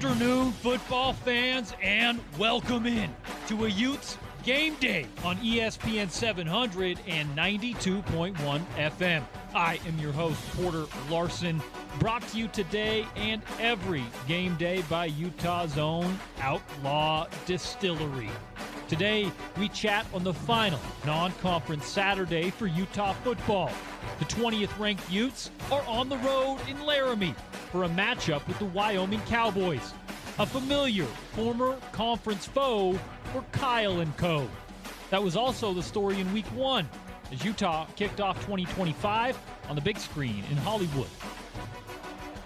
afternoon, football fans, and welcome in to a Utes Game Day on ESPN 700 and 92.1 FM. I am your host, Porter Larsen, brought to you today and every game day by Utah's own Outlaw Distillery. Today, we chat on the final non-conference Saturday for Utah football. The 20th ranked Utes are on the road in Laramie for a matchup with the Wyoming Cowboys, a familiar former conference foe for Kyle and Co. That was also the story in week one as Utah kicked off 2025 on the big screen in Hollywood.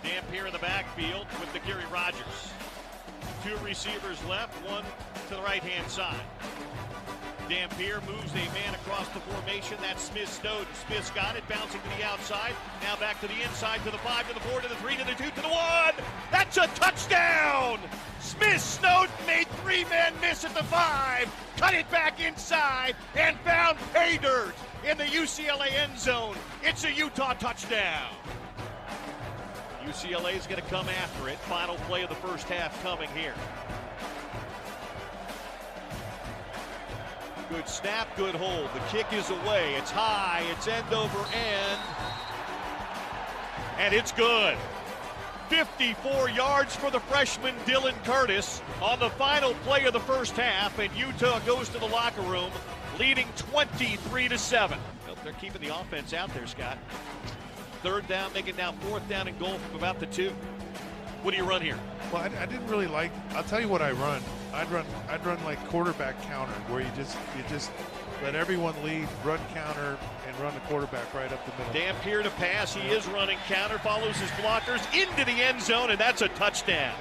Dampier in the backfield with the Gary Rogers. Two receivers left, one to the right-hand side. Dampier moves a man across the formation. That's Smith-Snowden. Smith's got it, bouncing to the outside. Now back to the inside, to the 5, to the 4, to the 3, to the 2, to the 1. That's a touchdown! Smith-Snowden made three men miss at the 5, cut it back inside, and found pay dirt in the UCLA end zone. It's a Utah touchdown. UCLA is going to come after it. Final play of the first half coming here. Good snap, good hold. The kick is away. It's high. It's end over end. And it's good. 54 yards for the freshman Dylan Curtis on the final play of the first half, and Utah goes to the locker room leading 23-7. Nope, they're keeping the offense out there, Scott. Third down, making now fourth down and goal from about the 2. What do you run here? Well, I didn't really like. I'll tell you what I run. I'd run like quarterback counter, where you just let everyone lead, run counter, and run the quarterback right up the middle. Dampier to pass. He is running counter, follows his blockers into the end zone, and that's a touchdown.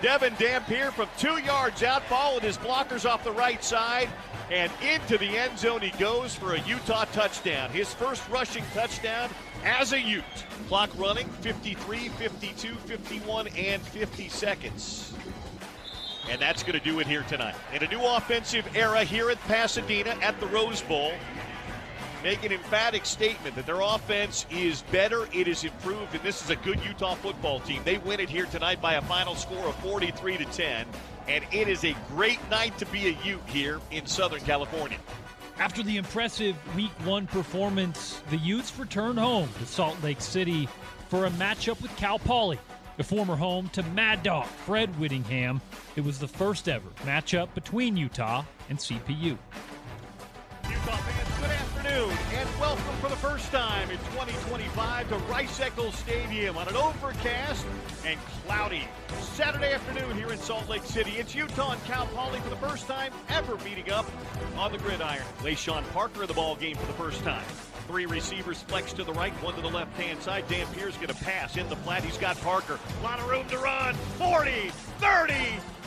Devin Dampier from 2 yards out, followed his blockers off the right side, and into the end zone he goes for a Utah touchdown. His first rushing touchdown as a Ute. Clock running, 53, 52, 51, and 50 seconds. And that's going to do it here tonight. In a new offensive era here at Pasadena at the Rose Bowl, make an emphatic statement that their offense is better, it is improved, and this is a good Utah football team. They win it here tonight by a final score of 43-10, and it is a great night to be a Ute here in Southern California. After the impressive Week 1 performance, the Utes return home to Salt Lake City for a matchup with Cal Poly, the former home to Mad Dog Fred Whittingham. It was the first ever matchup between Utah and CPU. Utah fans, good afternoon, and welcome for the first time in 2025 to Rice-Eccles Stadium on an overcast and cloudy Saturday afternoon here in Salt Lake City. It's Utah and Cal Poly for the first time ever meeting up on the gridiron. LaShawn Parker in the ball game for the first time. Three receivers flex to the right, one to the left-hand side. Dampier's going to pass in the flat. He's got Parker. A lot of room to run. 40, 30,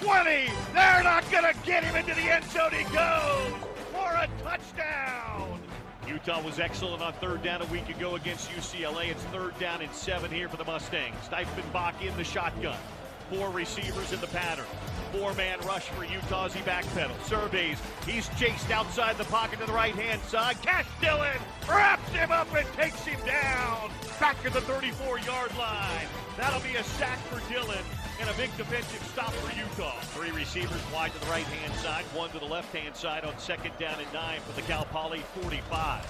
20. They're not going to get him into the end zone. He goes for a touchdown. Utah was excellent on third down a week ago against UCLA. It's third down and 7 here for the Mustangs. Steifenbach in the shotgun. 4 receivers in the pattern. 4-man rush for Utah as he backpedals. Surveys. He's chased outside the pocket to the right-hand side. Cash Dillon wraps him up and takes him down. Back to the 34-yard line. That'll be a sack for Dillon and a big defensive stop for Utah. 3 receivers wide to the right-hand side, 1 to the left-hand side on second down and 9 for the Cal Poly 45.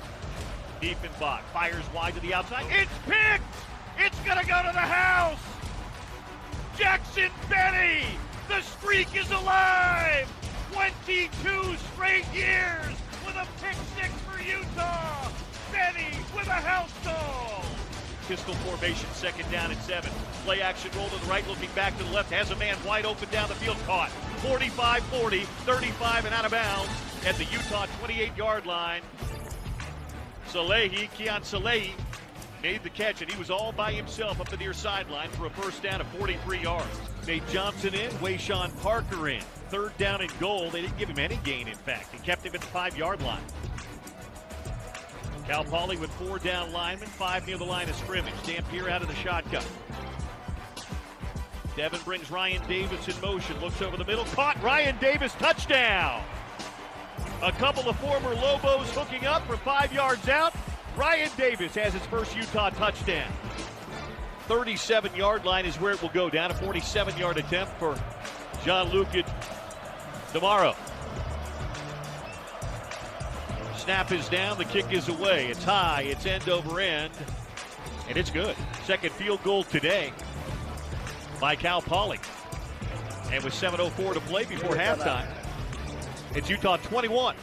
Diefenbach fires wide to the outside. It's picked! It's going to go to the house! Jackson Benny! The streak is alive! 22 straight years with a pick 6 for Utah! Benny with a house call! Pistol formation, second down and 7. Play action roll to the right, looking back to the left. Has a man wide open down the field. Caught. 45-40, 35 and out of bounds at the Utah 28-yard line. Keon Salehi made the catch, and he was all by himself up the near sideline for a first down of 43 yards. Nate Johnson in, Wayshawn Parker in. Third down and goal. They didn't give him any gain, in fact. He kept him at the 5-yard line. Cal Poly with 4 down linemen, 5 near the line of scrimmage. Dampier out of the shotgun. Devin brings Ryan Davis in motion, looks over the middle, caught. Ryan Davis, touchdown! A couple of former Lobos hooking up for 5 yards out. Ryan Davis has his first Utah touchdown. 37-yard line is where it will go. Down a 47-yard attempt for Gianluca DeMauro. Snap is down, the kick is away. It's high, it's end over end, and it's good. Second field goal today by Cal Poly. And with 7:04 to play before halftime, it's Utah 21.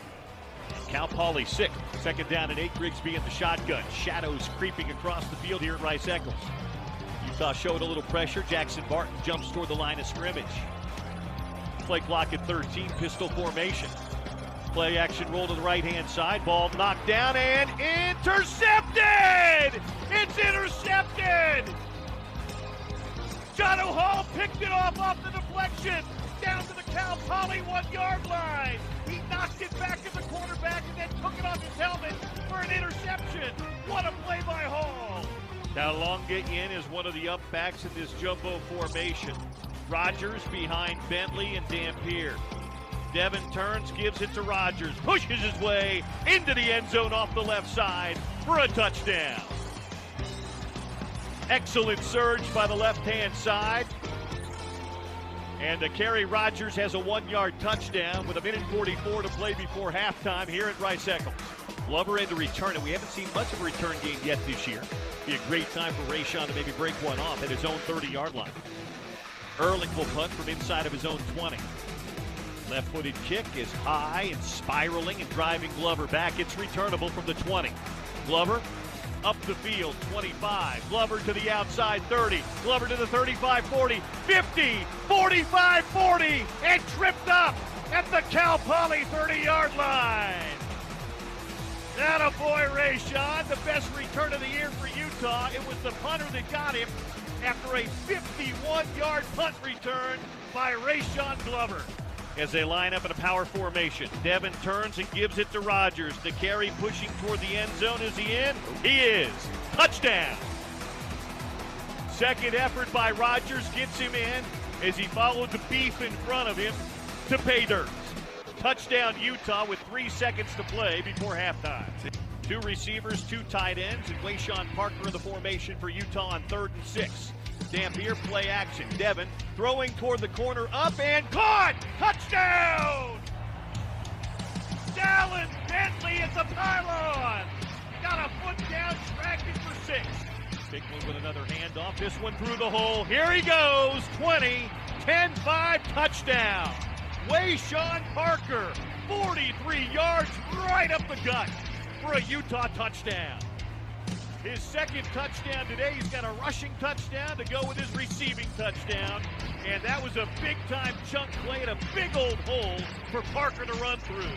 Cal Poly 6. Second down and 8. Grigsby in the shotgun. Shadows creeping across the field here at Rice Eccles. Utah showed a little pressure. Jackson Barton jumps toward the line of scrimmage. Play clock at 13. Pistol formation. Play action roll to the right-hand side. Ball knocked down and intercepted! It's intercepted! Jono Hall picked it off the deflection. Down to the Cal Poly 1-yard line. He knocked it back at the quarterback and then took it off his helmet for an interception. What a play by Hall. Now Longa in is one of the up backs in this jumbo formation. Rogers behind Bentley and Dampier. Devin turns, gives it to Rogers, pushes his way into the end zone off the left side for a touchdown. Excellent surge by the left-hand side. And Kerry Rogers has a 1-yard touchdown with 1:44 to play before halftime here at Rice Eccles. Glover in to return it. We haven't seen much of a return game yet this year. Be a great time for Rayshawn to maybe break one off at his own 30-yard line. Ehrlich will punt from inside of his own 20. Left-footed kick is high and spiraling and driving Glover back. It's returnable from the 20. Glover up the field, 25. Glover to the outside, 30. Glover to the 35, 40, 50, 45, 40, and tripped up at the Cal Poly 30-yard line. Attaboy, Rayshawn, the best return of the year for Utah. It was the punter that got him after a 51-yard punt return by Rayshawn Glover. As they line up in a power formation, Devin turns and gives it to Rogers. The carry pushing toward the end zone. Is he in? He is. Touchdown. Second effort by Rogers gets him in as he followed the beef in front of him to pay dirt. Touchdown Utah with 3 seconds to play before halftime. 2 receivers, 2 tight ends, and Wayshawn Parker in the formation for Utah on 3rd and 6. Dampier play action. Devin throwing toward the corner, up and caught! Touchdown! Dallin Bentley at the pylon! Got a foot down, tracked it for 6. Bickley with another handoff. This one through the hole. Here he goes. 20, 10-5 touchdown. Wayshawn Parker, 43 yards right up the gut for a Utah touchdown. His second touchdown today. He's got a rushing touchdown to go with his receiving touchdown. And that was a big-time chunk play and a big old hole for Parker to run through.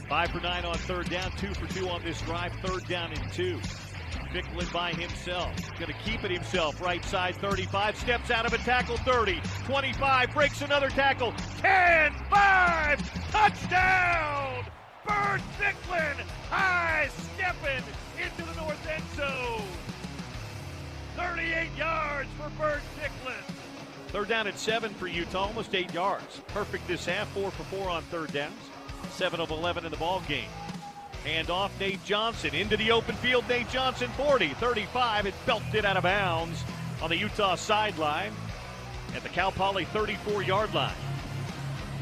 5 for 9 on 3rd down, 2 for 2 on this drive, 3rd down and 2. Bicklin by himself. Going to keep it himself. Right side 35. Steps out of a tackle 30. 25. Breaks another tackle. 10-5. Touchdown! Bird Bicklin high stepping into the north end zone. 38 yards for Bird Bicklin. 3rd down and 7 for Utah. Almost 8 yards. Perfect this half. 4 for 4 on 3rd downs. 7 of 11 in the ball game. Hand off Nate Johnson into the open field. Nate Johnson 40, 35. It belted it out of bounds on the Utah sideline at the Cal Poly 34-yard line.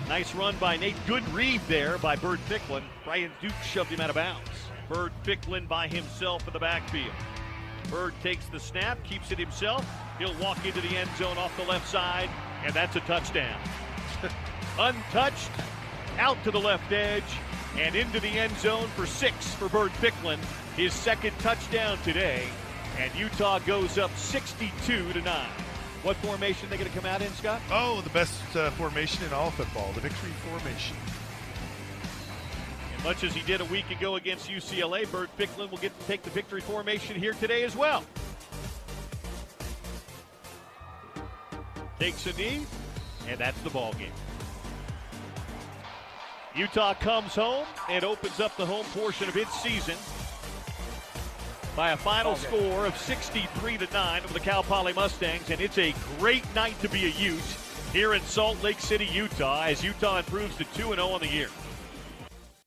Nice run by Nate. Good read there by Bird Bicklin. Brian Duke shoved him out of bounds. Bird Bicklin by himself in the backfield. Bird takes the snap, keeps it himself. He'll walk into the end zone off the left side, and that's a touchdown. Untouched, out to the left edge, and into the end zone for 6 for Bird Bicklin. His second touchdown today, and Utah goes up 62-9. What formation are they going to come out in, Scott? Oh, the best formation in all football, the victory formation. And much as he did a week ago against UCLA, Bird Bicklin will get to take the victory formation here today as well. Takes a knee, and that's the ball game. Utah comes home and opens up the home portion of its season by a final score of 63-9 over the Cal Poly Mustangs, and it's a great night to be a Ute here in Salt Lake City, Utah, as Utah improves to 2-0 on the year.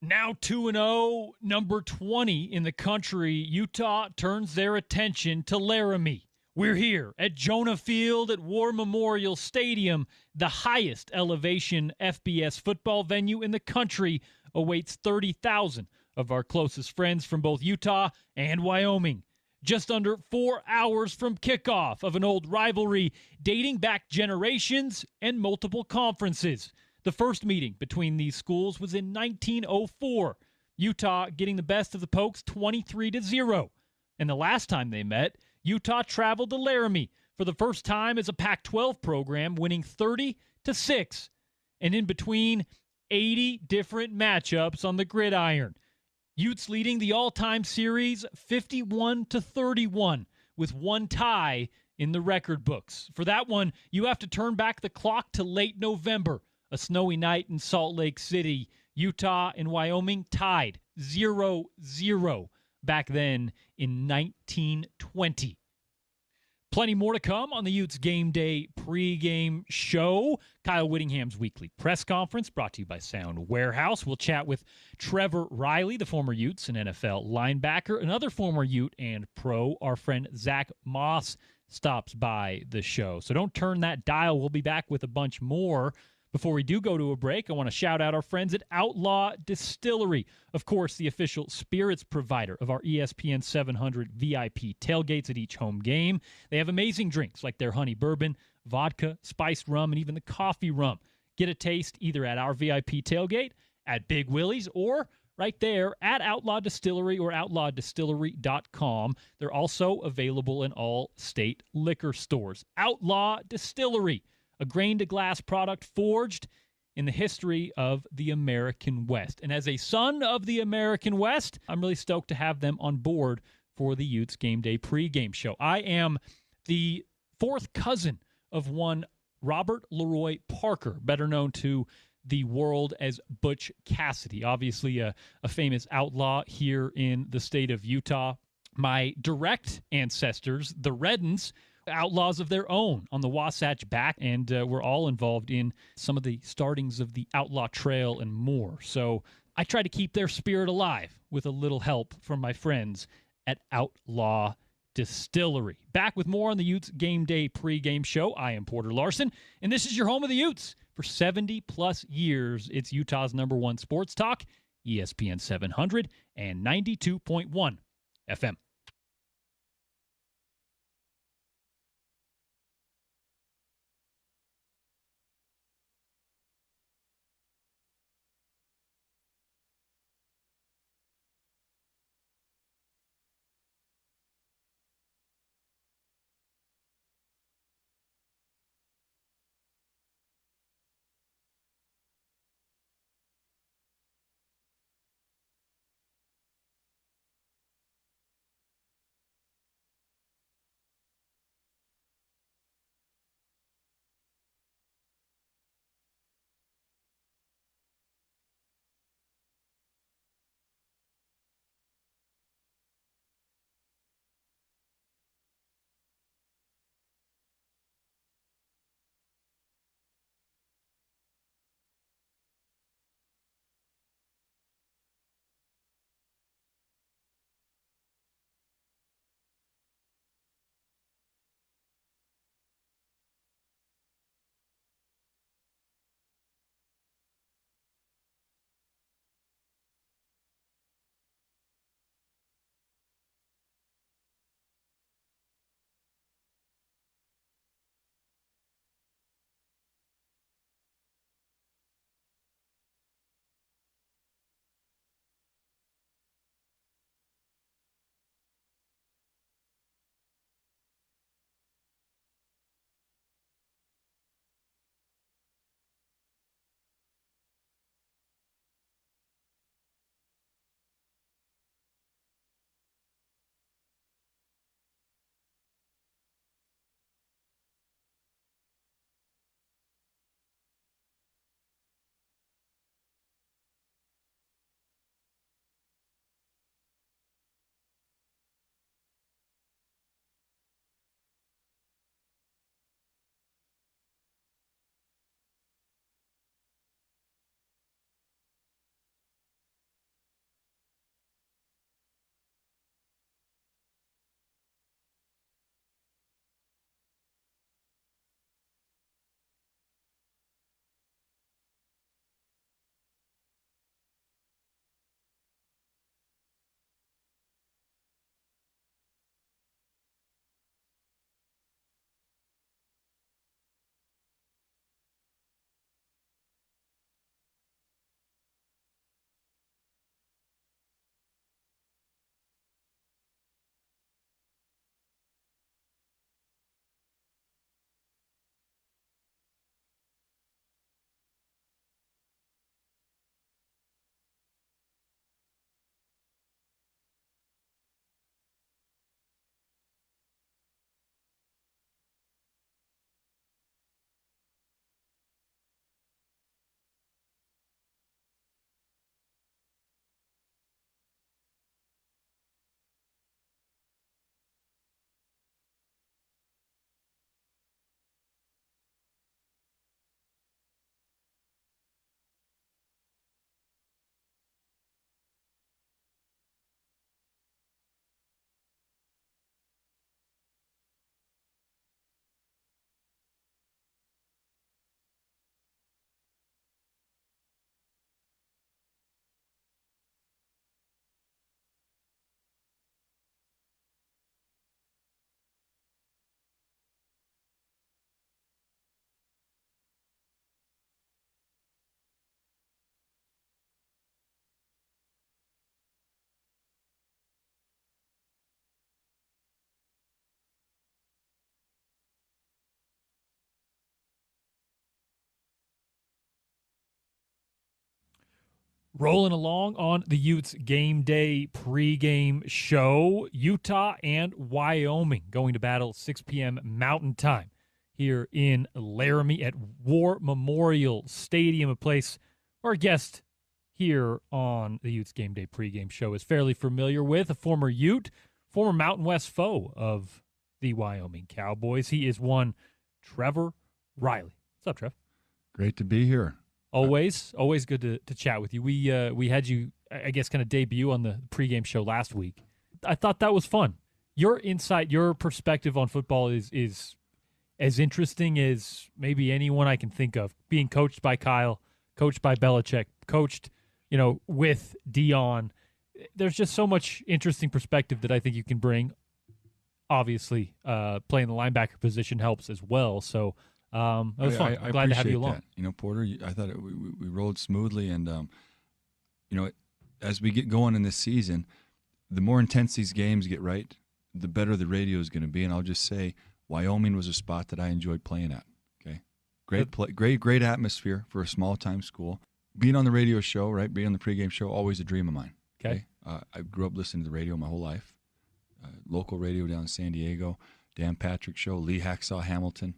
Now 2-0, number 20 in the country, Utah turns their attention to Laramie, We're here at Jonah Field at War Memorial Stadium. The highest elevation FBS football venue in the country awaits 30,000 of our closest friends from both Utah and Wyoming. Just under 4 hours from kickoff of an old rivalry dating back generations and multiple conferences. The first meeting between these schools was in 1904. Utah getting the best of the Pokes 23-0. And the last time they met, Utah traveled to Laramie for the first time as a Pac-12 program, winning 30-6. And in between, 80 different matchups on the gridiron. Utes leading the all-time series 51-31 with one tie in the record books. For that one, you have to turn back the clock to late November, a snowy night in Salt Lake City. Utah and Wyoming tied 0-0 back then in 1920. Plenty more to come on the Utes Game Day pregame show. Kyle Whittingham's weekly press conference brought to you by Sound Warehouse. We'll chat with Trevor Riley, the former Utes and NFL linebacker. Another former Ute and pro, our friend Zach Moss, stops by the show. So don't turn that dial. We'll be back with a bunch more. Before we do go to a break, I want to shout out our friends at Outlaw Distillery. Of course, the official spirits provider of our ESPN 700 VIP tailgates at each home game. They have amazing drinks like their honey bourbon, vodka, spiced rum, and even the coffee rum. Get a taste either at our VIP tailgate, at Big Willie's, or right there at Outlaw Distillery or outlawdistillery.com. They're also available in all state liquor stores. Outlaw Distillery, a grain-to-glass product forged in the history of the American West. And as a son of the American West, I'm really stoked to have them on board for the Utes Game Day pregame show. I am the fourth cousin of one Robert Leroy Parker, better known to the world as Butch Cassidy, obviously a famous outlaw here in the state of Utah. My direct ancestors, the Reddens, outlaws of their own on the Wasatch Back, and we're all involved in some of the startings of the Outlaw Trail and more. So I try to keep their spirit alive with a little help from my friends at Outlaw Distillery. Back with more on the Utes Game Day pregame show. I am Porter Larsen, and this is your home of the Utes. For 70-plus years, it's Utah's #1 sports talk, ESPN 700 and 92.1 FM. Rolling along on the Utes Game Day pregame show. Utah and Wyoming going to battle 6 p.m. Mountain Time here in Laramie at War Memorial Stadium, a place our guest here on the Utes Game Day pregame show is fairly familiar with, a former Ute, former Mountain West foe of the Wyoming Cowboys. He is one Trevor Riley. What's up, Trev? Great to be here. Always good to chat with you. We had you, I guess, kind of debut on the pregame show last week. I thought that was fun. Your insight, your perspective on football is as interesting as maybe anyone I can think of. Being coached by Kyle, coached by Belichick, coached, with Dion. There's just so much interesting perspective that I think you can bring. Obviously, playing the linebacker position helps as well. So. It was fun. I'm glad to have you along. That. Porter, I thought we rolled smoothly, and as we get going in this season, the more intense these games get, right, the better the radio is going to be. And I'll just say, Wyoming was a spot that I enjoyed playing at. Okay, great atmosphere for a small time school. Being on the radio show, right, being on the pregame show, always a dream of mine. Okay, I grew up listening to the radio my whole life. Local radio down in San Diego, Dan Patrick Show, Lee Hacksaw Hamilton.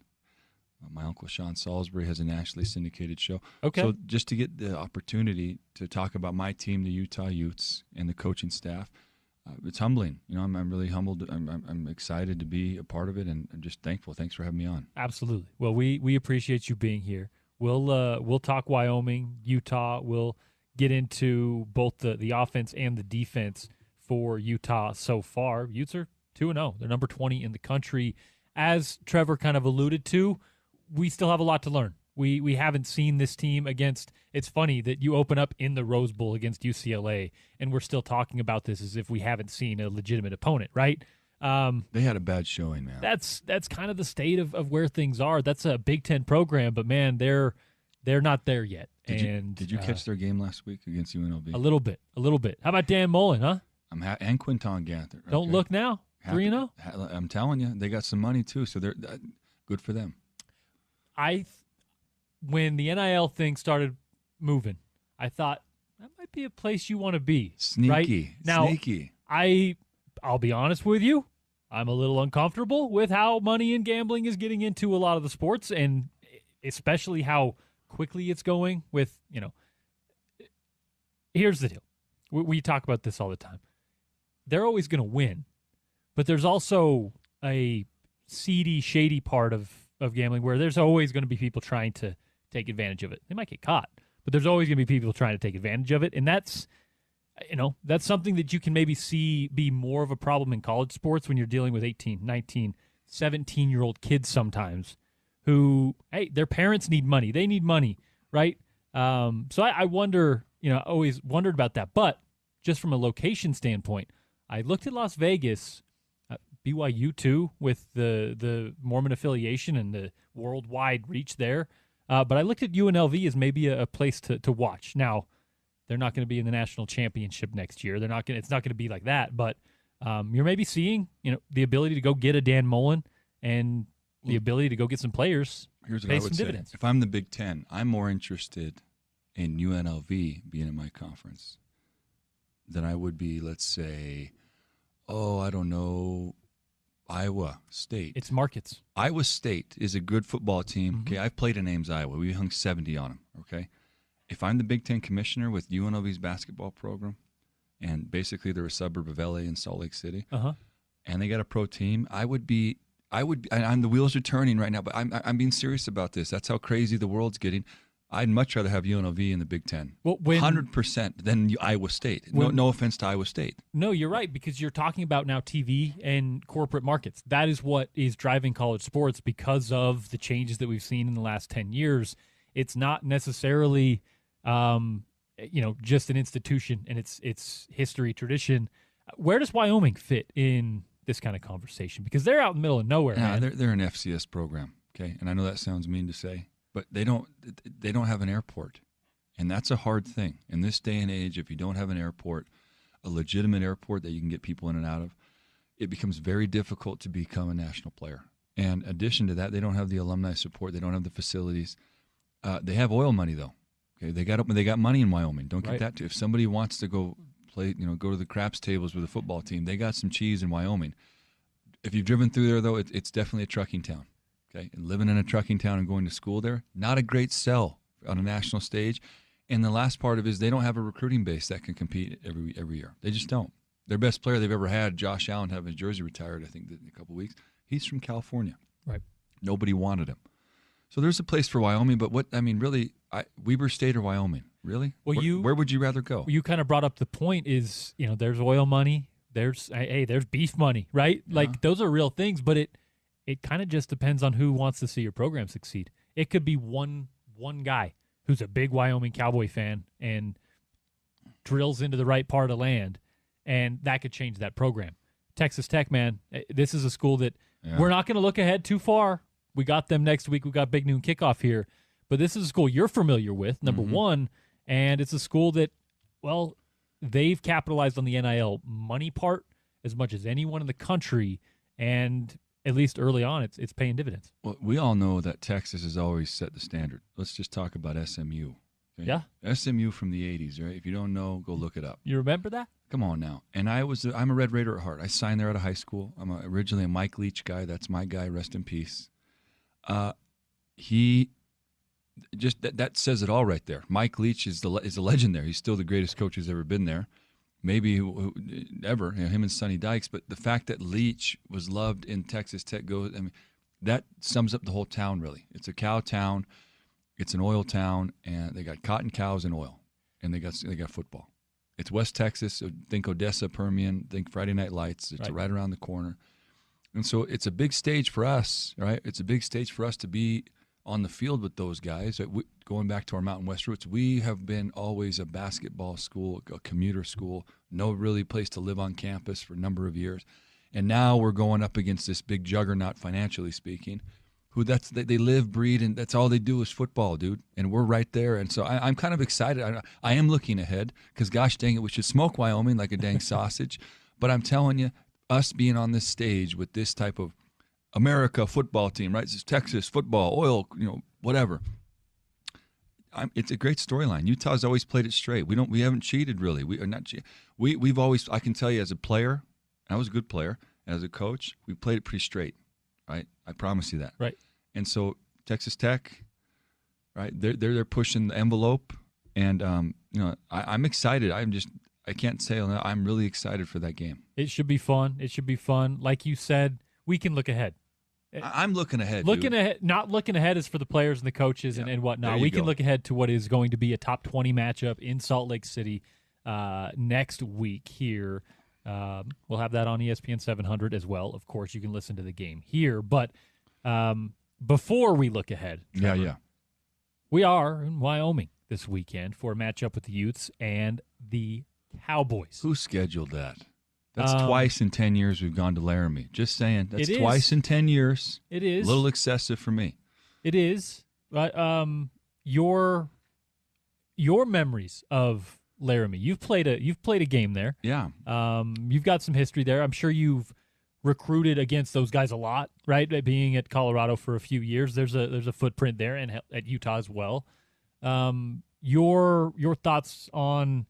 My uncle Sean Salisbury has a nationally syndicated show. Okay. So just to get the opportunity to talk about my team, the Utah Utes, and the coaching staff, it's humbling. I'm really humbled. I'm excited to be a part of it, and I'm just thankful. Thanks for having me on. Absolutely. Well, we appreciate you being here. We'll talk Wyoming, Utah. We'll get into both the offense and the defense for Utah so far. Utes are 2-0. They're number 20 in the country. As Trevor kind of alluded to, we still have a lot to learn. We haven't seen this team against – it's funny that you open up in the Rose Bowl against UCLA, and we're still talking about this as if we haven't seen a legitimate opponent, right? They had a bad showing, man. That's kind of the state of where things are. That's a Big Ten program, but, man, they're not there yet. Did you catch their game last week against UNLV? A little bit. How about Dan Mullen, huh? And Quinton Ganther. Okay? Don't look now. 3-0? I'm telling you, they got some money, too, so they're good for them. When the NIL thing started moving, I thought that might be a place you want to be. Sneaky. Right? Now, sneaky. I'll be honest with you. I'm a little uncomfortable with how money and gambling is getting into a lot of the sports, and especially how quickly it's going with, here's the deal. We talk about this all the time. They're always going to win, but there's also a seedy, shady part of gambling where there's always going to be people trying to take advantage of it. They might get caught, but there's always going to be people trying to take advantage of it. And that's something that you can maybe see be more of a problem in college sports when you're dealing with 18, 19, 17-year-old kids sometimes who, hey, their parents need money. They need money, right? So I wonder, always wondered about that. But just from a location standpoint, I looked at Las Vegas, BYU too, with the Mormon affiliation and the worldwide reach there. But I looked at UNLV as maybe a place to watch. Now, they're not going to be in the national championship next year. It's not going to be like that. But you're maybe seeing, the ability to go get a Dan Mullen and the ability to go get some players. Here's what I would say. If I'm the Big Ten, I'm more interested in UNLV being in my conference than I would be, let's say, I don't know, Iowa State. It's markets. Iowa State is a good football team. Mm-hmm. Okay, I've played in Ames, Iowa. We hung 70 on them, okay? If I'm the Big Ten commissioner with UNLV's basketball program, and basically they're a suburb of LA and Salt Lake City, and they got a pro team, the wheels are turning right now, but I'm being serious about this. That's how crazy the world's getting. I'd much rather have UNLV in the Big Ten, 100% than Iowa State. No offense to Iowa State. No, you're right, because you're talking about now TV and corporate markets. That is what is driving college sports because of the changes that we've seen in the last 10 years. It's not necessarily, just an institution and its history, tradition. Where does Wyoming fit in this kind of conversation? Because they're out in the middle of nowhere, man. They're an FCS program, okay? And I know that sounds mean to say, but they don't have an airport, and that's a hard thing. In this day and age, if you don't have an airport, a legitimate airport that you can get people in and out of, it becomes very difficult to become a national player. And in addition to that, they don't have the alumni support. They don't have the facilities. They have oil money, though. Okay, they got money in Wyoming. Don't get Right. that too. If somebody wants to go play, go to the craps tables with a football team, they got some cheese in Wyoming. If you've driven through there, though, it's definitely a trucking town. Okay, and living in a trucking town and going to school there, not a great sell on a national stage. And the last part of it is they don't have a recruiting base that can compete every year. They just don't. Their best player they've ever had, Josh Allen, having his jersey retired, I think, in a couple of weeks. He's from California. Right. Nobody wanted him. So there's a place for Wyoming, but really, Weber State or Wyoming? Really? Well, where would you rather go? You kind of brought up the point is, there's oil money, there's beef money, right? Yeah. Like those are real things, but it kind of just depends on who wants to see your program succeed. It could be one guy who's a big Wyoming Cowboy fan and drills into the right part of land, and that could change that program. Texas Tech, man, this is a school that we're not going to look ahead too far. We got them next week. We got big noon kickoff here. But this is a school you're familiar with, number one, and it's a school that, well, they've capitalized on the NIL money part as much as anyone in the country, and at least early on, it's paying dividends. Well, we all know that Texas has always set the standard. Let's just talk about SMU. Okay? Yeah. SMU from the 80s, right? If you don't know, go look it up. You remember that? Come on now. And I'm a Red Raider at heart. I signed there out of high school. I'm originally a Mike Leach guy. That's my guy. Rest in peace. He just that says it all right there. Mike Leach is a legend there. He's still the greatest coach who's ever been there, maybe ever. Him and Sonny Dykes. But the fact that Leach was loved in Texas Tech that sums up the whole town. Really, it's a cow town, it's an oil town, and they got cotton cows and oil, and they got football. It's West Texas. So think Odessa, Permian. Think Friday Night Lights. It's right around the corner. And so it's a big stage for us, right? It's a big stage for us to be on the field with those guys. Going back to our Mountain West roots, we have been always a basketball school, a commuter school, no really place to live on campus for a number of years. And now we're going up against this big juggernaut, financially speaking, who they live, breed, and that's all they do is football, dude. And we're right there. And so I'm kind of excited. I am looking ahead because, gosh dang it, we should smoke Wyoming like a dang sausage. But I'm telling you, us being on this stage with this type of America football team, right? It's Texas football, oil, whatever. It's a great storyline. Utah's always played it straight. We haven't cheated really. We are not. We've always. I can tell you as a player, I was a good player. As a coach, we played it pretty straight, right? I promise you that. Right. And so Texas Tech, right? They're pushing the envelope, and I'm excited. I can't say I'm really excited for that game. It should be fun. It should be fun. Like you said, we can look ahead. I'm looking ahead. Not looking ahead is for the players and the coaches and whatnot. We can look ahead to what is going to be a top 20 matchup in Salt Lake City next week here. We'll have that on ESPN 700 as well. Of course, you can listen to the game here. But before we look ahead, Trevor, we are in Wyoming this weekend for a matchup with the Utes and the Cowboys. Who scheduled that? That's twice in 10 years we've gone to Laramie. Just saying. That's twice in 10 years. It is. A little excessive for me. It is. But your memories of Laramie. You've played a game there. Yeah. You've got some history there. I'm sure you've recruited against those guys a lot, right? Being at Colorado for a few years, there's a footprint there, and at Utah as well. Your thoughts on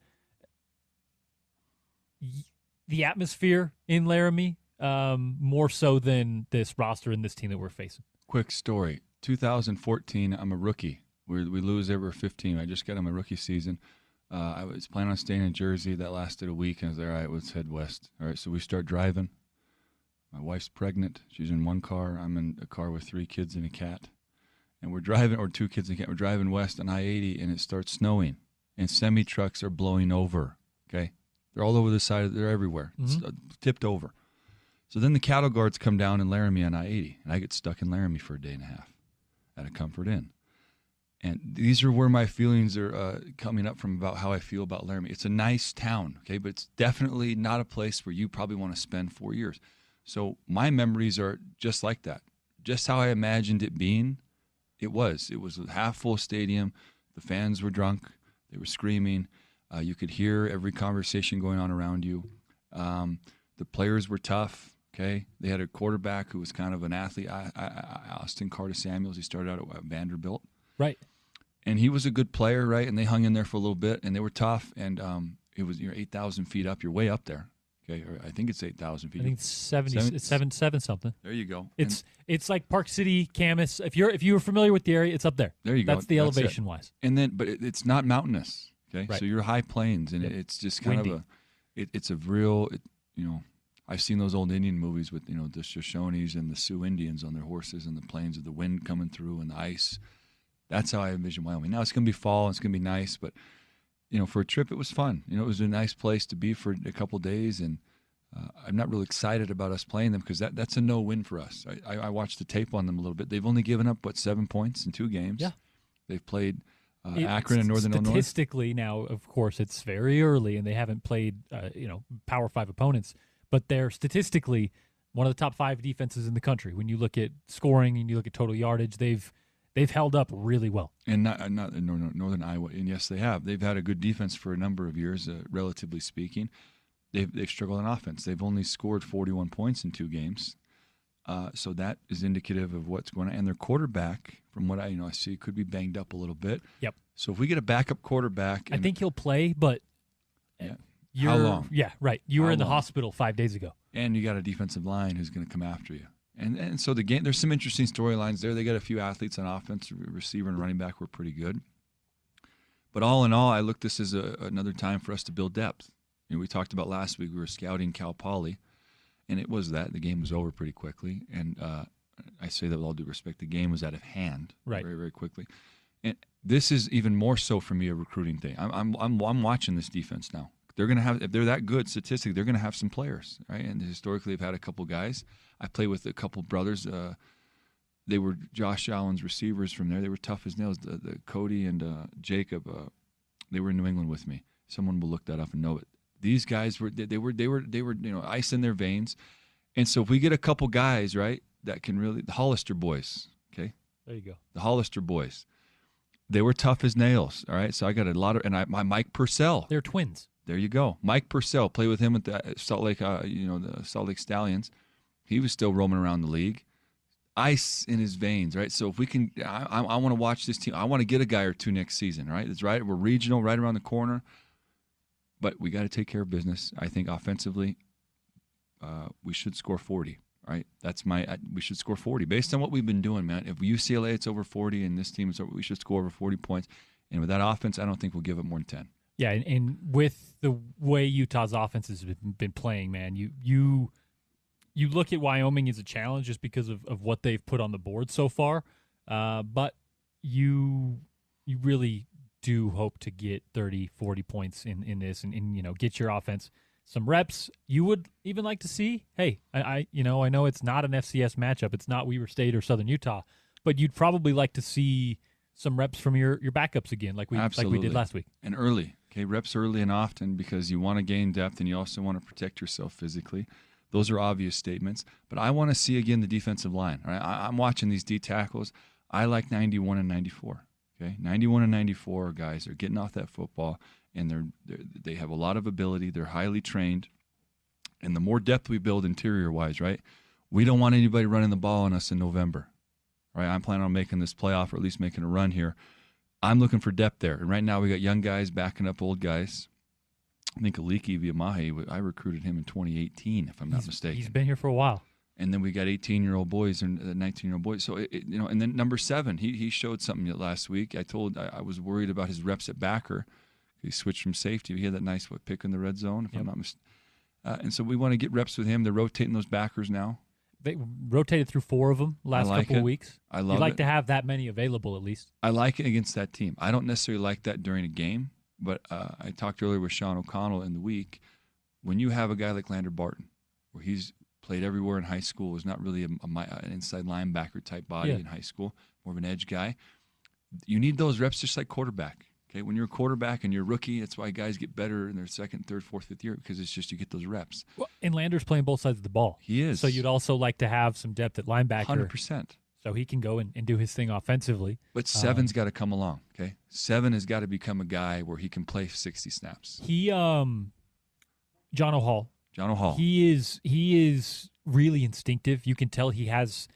the atmosphere in Laramie, more so than this roster and this team that we're facing? Quick story. 2014, I'm a rookie. We lose every 15. I just got on my rookie season. I was planning on staying in Jersey. That lasted a week, and I was like, all right, let's head west. All right, so we start driving. My wife's pregnant. She's in one car. I'm in a car with 3 kids and a cat. And we're driving, or 2 kids and a cat. We're driving west on I-80, and it starts snowing. And semi-trucks are blowing over, okay? They're all over the side. They're everywhere. It's tipped over. So then the cattle guards come down in Laramie on I-80, and I get stuck in Laramie for a day and a half at a Comfort Inn. And these are where my feelings are coming up from about how I feel about Laramie. It's a nice town, okay, but it's definitely not a place where you probably want to spend 4 years. So my memories are just like that. Just how I imagined it being, it was. It was a half-full stadium. The fans were drunk. They were screaming. You could hear every conversation going on around you. The players were tough, okay? They had a quarterback who was kind of an athlete, Austin Carter Samuels. He started out at Vanderbilt. Right. And he was a good player, right? And they hung in there for a little bit, and they were tough. And it was 8,000 feet up. You're way up there. Okay, or I think it's 8,000 feet. I think it's 70. It's 7 something. There you go. It's like Park City, Camas. If you're familiar with the area, it's up there. There you go. That's the elevation wise. And then, but it's not mountainous. Okay, right. So you're high plains, and it's just kind windy. of it's a real. I've seen those old Indian movies with the Shoshones and the Sioux Indians on their horses and the plains of the wind coming through and the ice. That's how I envision Wyoming. Now it's going to be fall and it's going to be nice, but for a trip it was fun. It was a nice place to be for a couple of days, and I'm not really excited about us playing them because that's a no-win for us. I watched the tape on them a little bit. They've only given up 7 points in 2 games. Yeah, they've played Akron and Northern Illinois. Statistically, now of course it's very early and they haven't played Power 5 opponents, but they're statistically one of the top 5 defenses in the country. When you look at scoring and you look at total yardage, they've held up really well. And not Northern Iowa, and yes, they have. They've had a good defense for a number of years, relatively speaking. They've struggled on offense. They've only scored 41 points in 2 games, so that is indicative of what's going on. And their quarterback, from what I see, could be banged up a little bit. Yep. So if we get a backup quarterback, I think he'll play, but how long? Yeah, right. You were in the hospital 5 days ago, and you got a defensive line who's going to come after you. And so the game, there's some interesting storylines there. They got a few athletes on offense, receiver and running back were pretty good. But all in all, I look this as another time for us to build depth. We talked about last week, we were scouting Cal Poly, and it was that. The game was over pretty quickly. And I say that with all due respect, the game was out of hand very, very quickly. And this is even more so for me a recruiting thing. I'm watching this defense now. They're going to have, if they're that good statistically, they're going to have some players, right? And historically, they've had a couple guys. I played with a couple brothers. They were Josh Allen's receivers from there. They were tough as nails. The Cody and Jacob, they were in New England with me. Someone will look that up and know it. These guys were ice in their veins. And so if we get a couple guys, right, that can really, the Hollister boys, okay? There you go. The Hollister boys. They were tough as nails, all right? So I got a lot of, and my Mike Purcell. They're twins. There you go. Mike Purcell, play with him at the Salt Lake, the Salt Lake Stallions. He was still roaming around the league. Ice in his veins, right? So if we can, I want to watch this team. I want to get a guy or 2 next season, right? That's right. We're regional, right around the corner. But we got to take care of business. I think offensively, we should score 40, right? We should score 40. Based on what we've been doing, man, if UCLA, it's over 40, and this team is over, we should score over 40 points. And with that offense, I don't think we'll give up more than 10. Yeah, and with the way Utah's offense has been playing, man, you look at Wyoming as a challenge just because of what they've put on the board so far, but you really do hope to get 30, 40 points in this and get your offense some reps. You would even like to see, hey, I know it's not an FCS matchup. It's not Weber State or Southern Utah, but you'd probably like to see some reps from your backups again like we did last week. And early. Okay, reps early and often because you want to gain depth and you also want to protect yourself physically. Those are obvious statements. But I want to see, again, the defensive line. Right? I'm watching these D tackles. I like 91 and 94. Okay, 91 and 94 guys are getting off that football, and they have a lot of ability. They're highly trained. And the more depth we build interior-wise, right, we don't want anybody running the ball on us in November. Right? I'm planning on making this playoff or at least making a run here. I'm looking for depth there. And right now we got young guys backing up old guys. I think Aliki Viamahe, I recruited him in 2018, if I'm not mistaken. He's been here for a while. And then we got 18-year-old boys and 19-year-old boys. So, and then number 7, he showed something last week. I was worried about his reps at backer. He switched from safety. He had that nice pick in the red zone, if I'm not mistaken. And so we want to get reps with him. They're rotating those backers now. They rotated through 4 of them last couple of weeks. I love it. You'd like to have that many available at least. I like it against that team. I don't necessarily like that during a game, but I talked earlier with Sean O'Connell in the week. When you have a guy like Lander Barton, where he's played everywhere in high school, was not really an inside linebacker type body in high school, more of an edge guy, you need those reps just like quarterback. Okay, when you're a quarterback and you're a rookie, that's why guys get better in their 2nd, 3rd, 4th, 5th year because it's just you get those reps. Well, and Lander's playing both sides of the ball. He is. So you'd also like to have some depth at linebacker. 100%. So he can go and do his thing offensively. But 7's got to come along, okay? 7 has got to become a guy where he can play 60 snaps. John O'Hall. John O'Hall. He is really instinctive. You can tell he has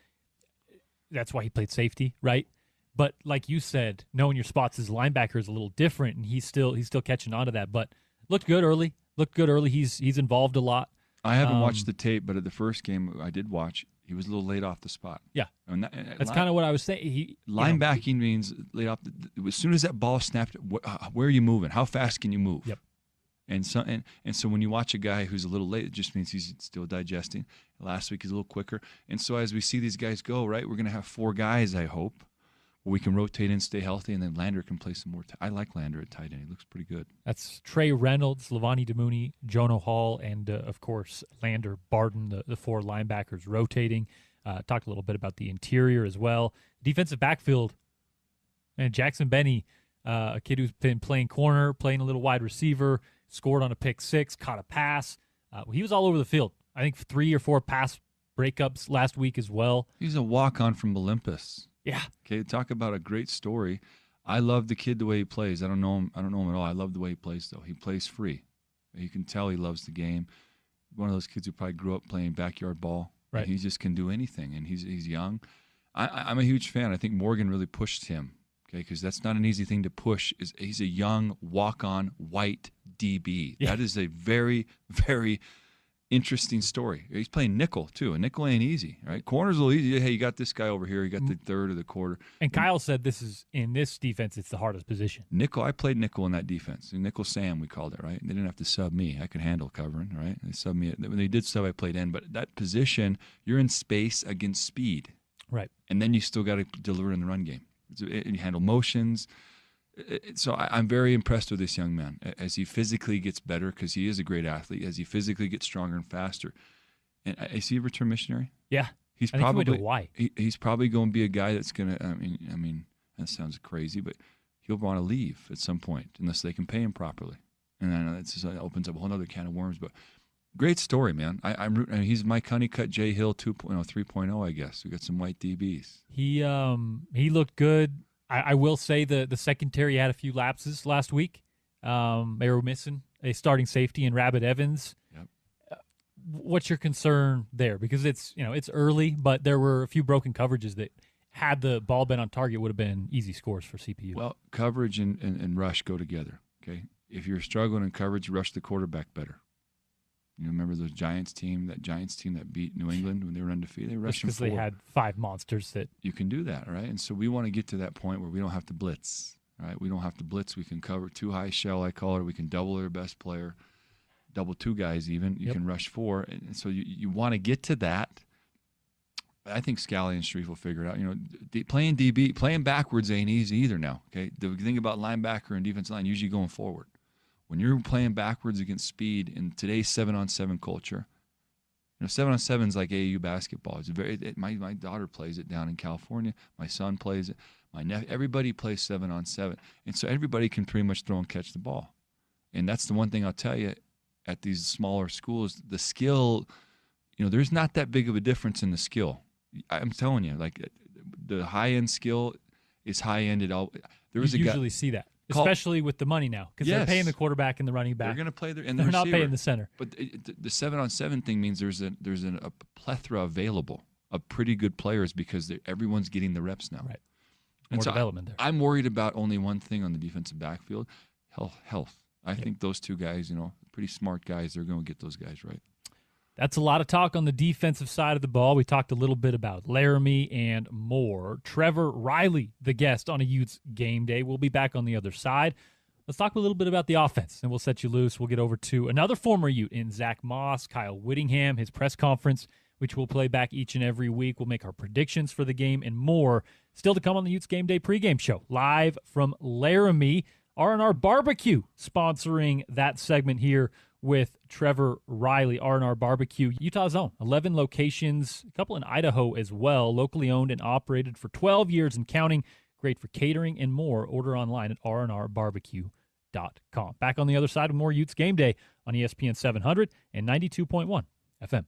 – that's why he played safety, right? But like you said, knowing your spots as a linebacker is a little different, and he's still catching on to that. But looked good early. He's involved a lot. I haven't watched the tape, but at the first game I did watch, he was a little late off the spot. Yeah, and that's kind of what I was saying. Linebacking means late off. As soon as that ball snapped, where are you moving? How fast can you move? Yep. And so when you watch a guy who's a little late, it just means he's still digesting. Last week he's a little quicker. And so as we see these guys go, right, we're going to have 4 guys, I hope, where we can rotate and stay healthy, and then Lander can play some more. I like Lander at tight end. He looks pretty good. That's Trey Reynolds, Lavani Demooney, Jonah Hall, and, of course, Lander Barden, the 4 linebackers rotating. Talked a little bit about the interior as well. Defensive backfield, and Jackson Benny, a kid who's been playing corner, playing a little wide receiver, scored on a pick 6, caught a pass. He was all over the field. I think 3 or 4 pass breakups last week as well. He's a walk-on from Olympus. Yeah. Okay, talk about a great story. I love the kid the way he plays. I don't know him at all. I love the way he plays, though. He plays free. You can tell he loves the game. One of those kids who probably grew up playing backyard ball. Right. He just can do anything, and he's young. I'm a huge fan. I think Morgan really pushed him, okay, because that's not an easy thing to push. He's a young, walk-on, white DB. Yeah. That is a very, very interesting story. He's playing nickel, too, and nickel ain't easy, right? Corner's a little easy. Hey, you got this guy over here. You got the third or the quarter. And Kyle said in this defense, it's the hardest position. Nickel, I played nickel in that defense. Nickel Sam, we called it, right? They didn't have to sub me. I could handle covering, right? They subbed me. When they did sub, I played in. But that position, you're in space against speed. Right. And then you still got to deliver in the run game. You handle motions. So I'm very impressed with this young man as he physically gets better, because he is a great athlete, as he physically gets stronger and faster. And is he a return missionary? Yeah. He's I probably think he went to Hawaii. He's probably going to be a guy that's going to, I mean, that sounds crazy, but he'll want to leave at some point unless they can pay him properly. And I know that opens up a whole other can of worms, but great story, man. I'm rooting. He's Mike Honeycutt, Jay Hill 2.0, 3.0, I guess. We got some white DBs. He looked good. I will say the secondary had a few lapses last week. They were missing a starting safety in Rabbit Evans. Yep. What's your concern there? Because it's early, but there were a few broken coverages that, had the ball been on target, would have been easy scores for CPU. Well, coverage and rush go together. Okay, if you're struggling in coverage, rush the quarterback better. You remember that Giants team that beat New England when they were undefeated? They rushed them because they had 5 monsters that you can do that, right? And so we want to get to that point where we don't have to blitz, right? We don't have to blitz. We can cover 2 high shell, I call it. We can double their best player, double 2 guys even. You can rush 4, and so you want to get to that. I think Scally and Shreve will figure it out. Playing DB, playing backwards ain't easy either now. Okay, the thing about linebacker and defensive line, usually going forward. When you're playing backwards against speed in today's 7-on-7 culture, 7-on-7 is like AAU basketball. It's my daughter plays it down in California. My son plays it. My nephew, everybody plays 7-on-7, and so everybody can pretty much throw and catch the ball. And that's the one thing I'll tell you. At these smaller schools, the skill, there's not that big of a difference in the skill. I'm telling you, like the high end skill is high end at all. You usually see that. Especially with the money now, because they're paying the quarterback and the running back. They're going to play and they're not paying the center. But the 7-on-7 thing means there's a plethora available of pretty good players because everyone's getting the reps now. Right. And more so development there. I'm worried about only one thing on the defensive backfield: health. I think those 2 guys, pretty smart guys. They're going to get those guys right. That's a lot of talk on the defensive side of the ball. We talked a little bit about Laramie and more. Trevor Riley, the guest on a Utes game day. We'll be back on the other side. Let's talk a little bit about the offense, and we'll set you loose. We'll get over to another former Ute in Zach Moss, Kyle Whittingham, his press conference, which we'll play back each and every week. We'll make our predictions for the game and more. Still to come on the Utes Game Day pregame show, live from Laramie. R&R Barbecue sponsoring that segment here with Trevor Riley. R&R Barbecue, Utah's own. 11 locations, a couple in Idaho as well. Locally owned and operated for 12 years and counting. Great for catering and more. Order online at rnrbarbecue.com. Back on the other side of more Utes Game Day on ESPN 700 and 92.1 FM.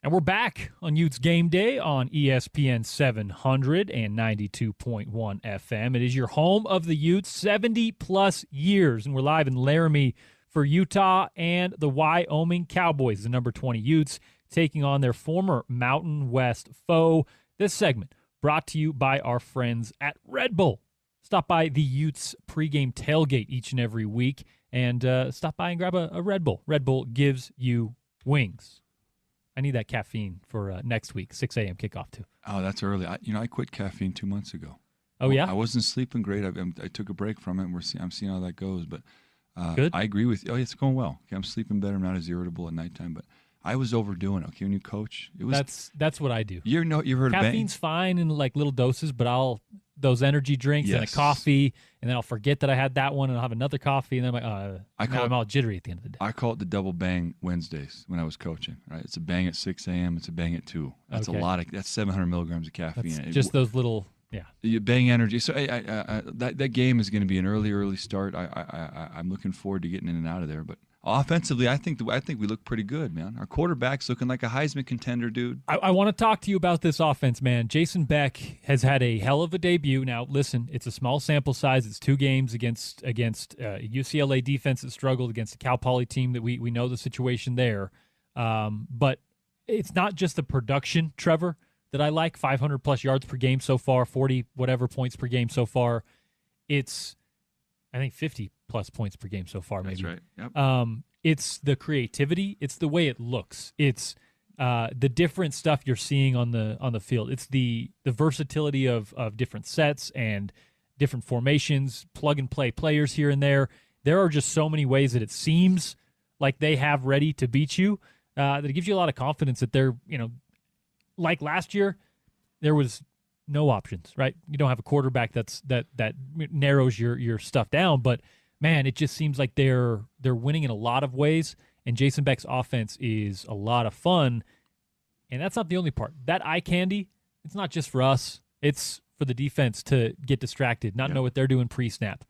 And we're back on Utes Game Day on ESPN 700 and 92.1 FM. It is your home of the Utes, 70-plus years. And we're live in Laramie for Utah and the Wyoming Cowboys, the number 20 Utes, taking on their former Mountain West foe. This segment brought to you by our friends at Red Bull. Stop by the Utes pregame tailgate each and every week and stop by and grab a Red Bull. Red Bull gives you wings. I need that caffeine for next week, 6 a.m. kickoff too. Oh, that's early. I quit caffeine 2 months ago. Oh, yeah? I wasn't sleeping great. I took a break from it, and I'm seeing how that goes. But Good. I agree with you. Oh, it's going well. Okay, I'm sleeping better. I'm not as irritable at nighttime. But I was overdoing it. Okay, when you coach, it was that's what I do. You heard caffeine's fine in like little doses, but those energy drinks and a coffee, and then I'll forget that I had that one, and I'll have another coffee, and then I'm all jittery at the end of the day. I call it the double bang Wednesdays when I was coaching. Right, it's a bang at 6 a.m. It's a bang at 2. That's a lot of. That's 700 milligrams of caffeine. That's just those little. Yeah, you bang energy. So that game is going to be an early start. I'm looking forward to getting in and out of there. But offensively, I think we look pretty good, man. Our quarterback's looking like a Heisman contender, dude. I want to talk to you about this offense, man. Jason Beck has had a hell of a debut. Now, listen, it's a small sample size. It's 2 games against UCLA defense that struggled against the Cal Poly team that we know the situation there. But it's not just the production, Trevor, that I like. 500-plus yards per game so far, 40-whatever points per game so far. It's, I think, 50-plus points per game so far, maybe. That's right. Yep. It's the creativity. It's the way it looks. It's the different stuff you're seeing on the field. It's the versatility of different sets and different formations, plug-and-play players here and there. There are just so many ways that it seems like they have ready to beat you that it gives you a lot of confidence that they're, like last year, there was no options, right? You don't have a quarterback that narrows your stuff down, but man, it just seems like they're winning in a lot of ways, and Jason Beck's offense is a lot of fun, and that's not the only part. That eye candy, it's not just for us. It's for the defense to get distracted, not know what they're doing pre-snap.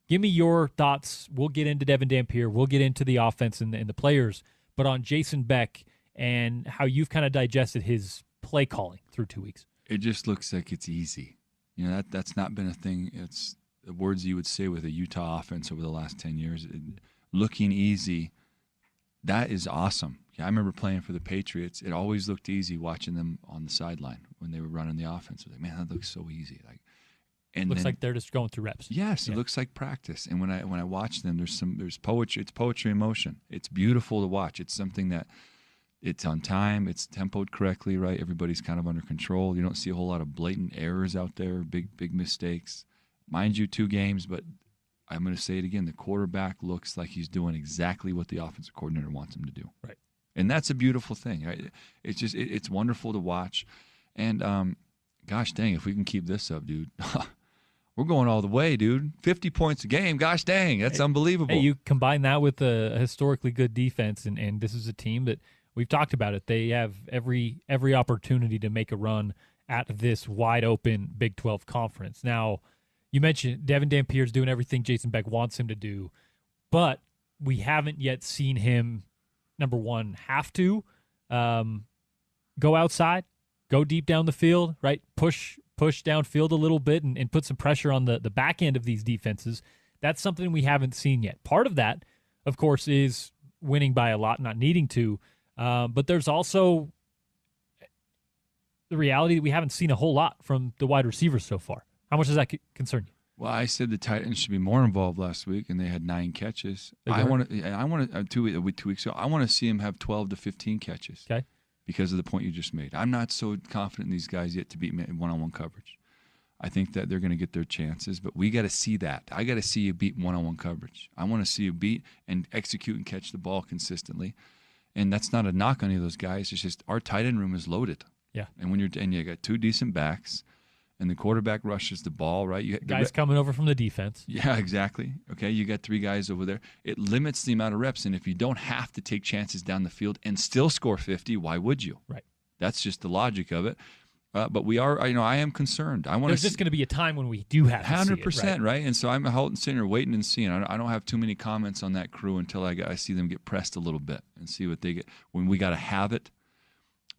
Give me your thoughts. We'll get into Devin Dampier. We'll get into the offense and the players, but on Jason Beck and how you've kind of digested his play calling through 2 weeks. It just looks like it's easy. That's not been a thing. It's the words you would say with a Utah offense over the last 10 years. Looking easy, that is awesome. I remember playing for the Patriots. It always looked easy watching them on the sideline when they were running the offense. Like, man, that looks so easy. Looks like they're just going through reps. Yes, it looks like practice. And when I watch them, there's poetry. It's poetry in motion. It's beautiful to watch. It's something that it's on time. It's tempoed correctly, right? Everybody's kind of under control. You don't see a whole lot of blatant errors out there, big mistakes. Mind you, 2 games, but I'm going to say it again. The quarterback looks like he's doing exactly what the offensive coordinator wants him to do. Right. And that's a beautiful thing. Right? It's just it's wonderful to watch. And gosh dang, if we can keep this up, dude, we're going all the way, dude. 50 points a game. Gosh dang, that's unbelievable. Hey, you combine that with a historically good defense, and this is a team that we've talked about it. They have every opportunity to make a run at this wide open Big 12 conference. Now, you mentioned Devin Dampier's doing everything Jason Beck wants him to do, but we haven't yet seen him, number one, have to go outside, go deep down the field, right? Push downfield a little bit and put some pressure on the back end of these defenses. That's something we haven't seen yet. Part of that, of course, is winning by a lot, not needing to. But there's also the reality that we haven't seen a whole lot from the wide receivers so far. How much does that concern you? Well, I said the tight ends should be more involved last week, and they had 9 catches. I want to 2 weeks ago. I want to see him have 12 to 15 catches. Okay. Because of the point you just made. I'm not so confident in these guys yet to beat one-on-one coverage. I think that they're going to get their chances, but we got to see that. I got to see you beat one-on-one coverage. I want to see you beat and execute and catch the ball consistently. And that's not a knock on any of those guys. It's just our tight end room is loaded. Yeah. And when you got 2 decent backs, and the quarterback rushes the ball, right? Guys coming over from the defense. Yeah, exactly. Okay, you got 3 guys over there. It limits the amount of reps, and if you don't have to take chances down the field and still score 50, why would you? Right. That's just the logic of it. But we are, I am concerned. There's just going to be a time when we do have 100%, right? And so I'm sitting here waiting and seeing. I don't have too many comments on that crew until I see them get pressed a little bit and see what they get. When we got to have it,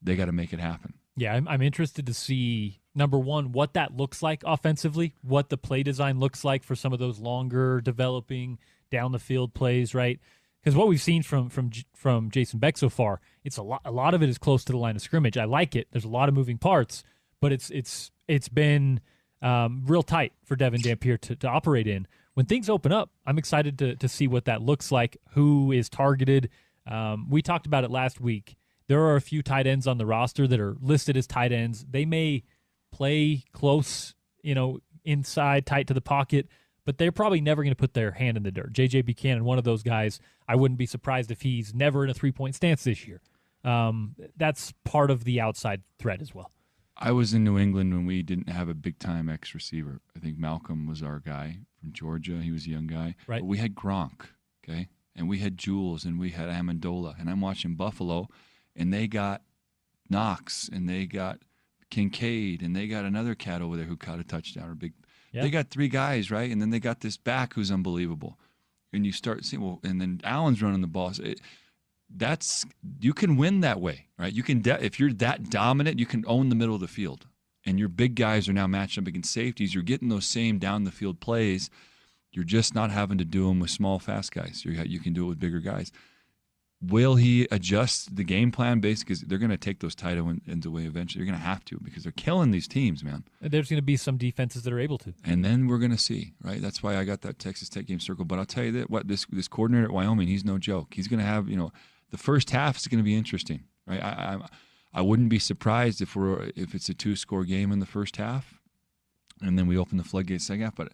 they got to make it happen. Yeah, I'm interested to see, number one, what that looks like offensively, what the play design looks like for some of those longer developing down the field plays, right? Because what we've seen from Jason Beck so far, it's a lot of it is close to the line of scrimmage. I like it. There's a lot of moving parts, but it's been real tight for Devin Dampier to operate in. When things open up, I'm excited to see what that looks like, who is targeted. We talked about it last week. There are a few tight ends on the roster that are listed as tight ends. They may play close, inside, tight to the pocket, but they're probably never going to put their hand in the dirt. J.J. Buchanan, one of those guys, I wouldn't be surprised if he's never in a three-point stance this year. That's part of the outside threat as well. I was in New England when we didn't have a big-time X receiver. I think Malcolm was our guy from Georgia. He was a young guy. Right. But we had Gronk, okay? And we had Jules, and we had Amendola. And I'm watching Buffalo, and they got Knox, and they got Kincaid, and they got another cat over there who caught a touchdown or big. Yeah. They got three guys, right? And then they got this back who's unbelievable. And you start seeing, and then Allen's running the ball. So you can win that way, right? You can if you're that dominant, you can own the middle of the field. And your big guys are now matched up against safeties. You're getting those same down the field plays. You're just not having to do them with small, fast guys. You can do it with bigger guys. Will he adjust the game plan basically? Because they're going to take those tight ends away eventually. They're going to have to because they're killing these teams, man. There's going to be some defenses that are able to. And then we're going to see, right? That's why I got that Texas Tech game circled. But I'll tell you that this coordinator at Wyoming, he's no joke. He's going to have, the first half is going to be interesting, right? I wouldn't be surprised if it's a 2-score game in the first half, and then we open the floodgates second half. But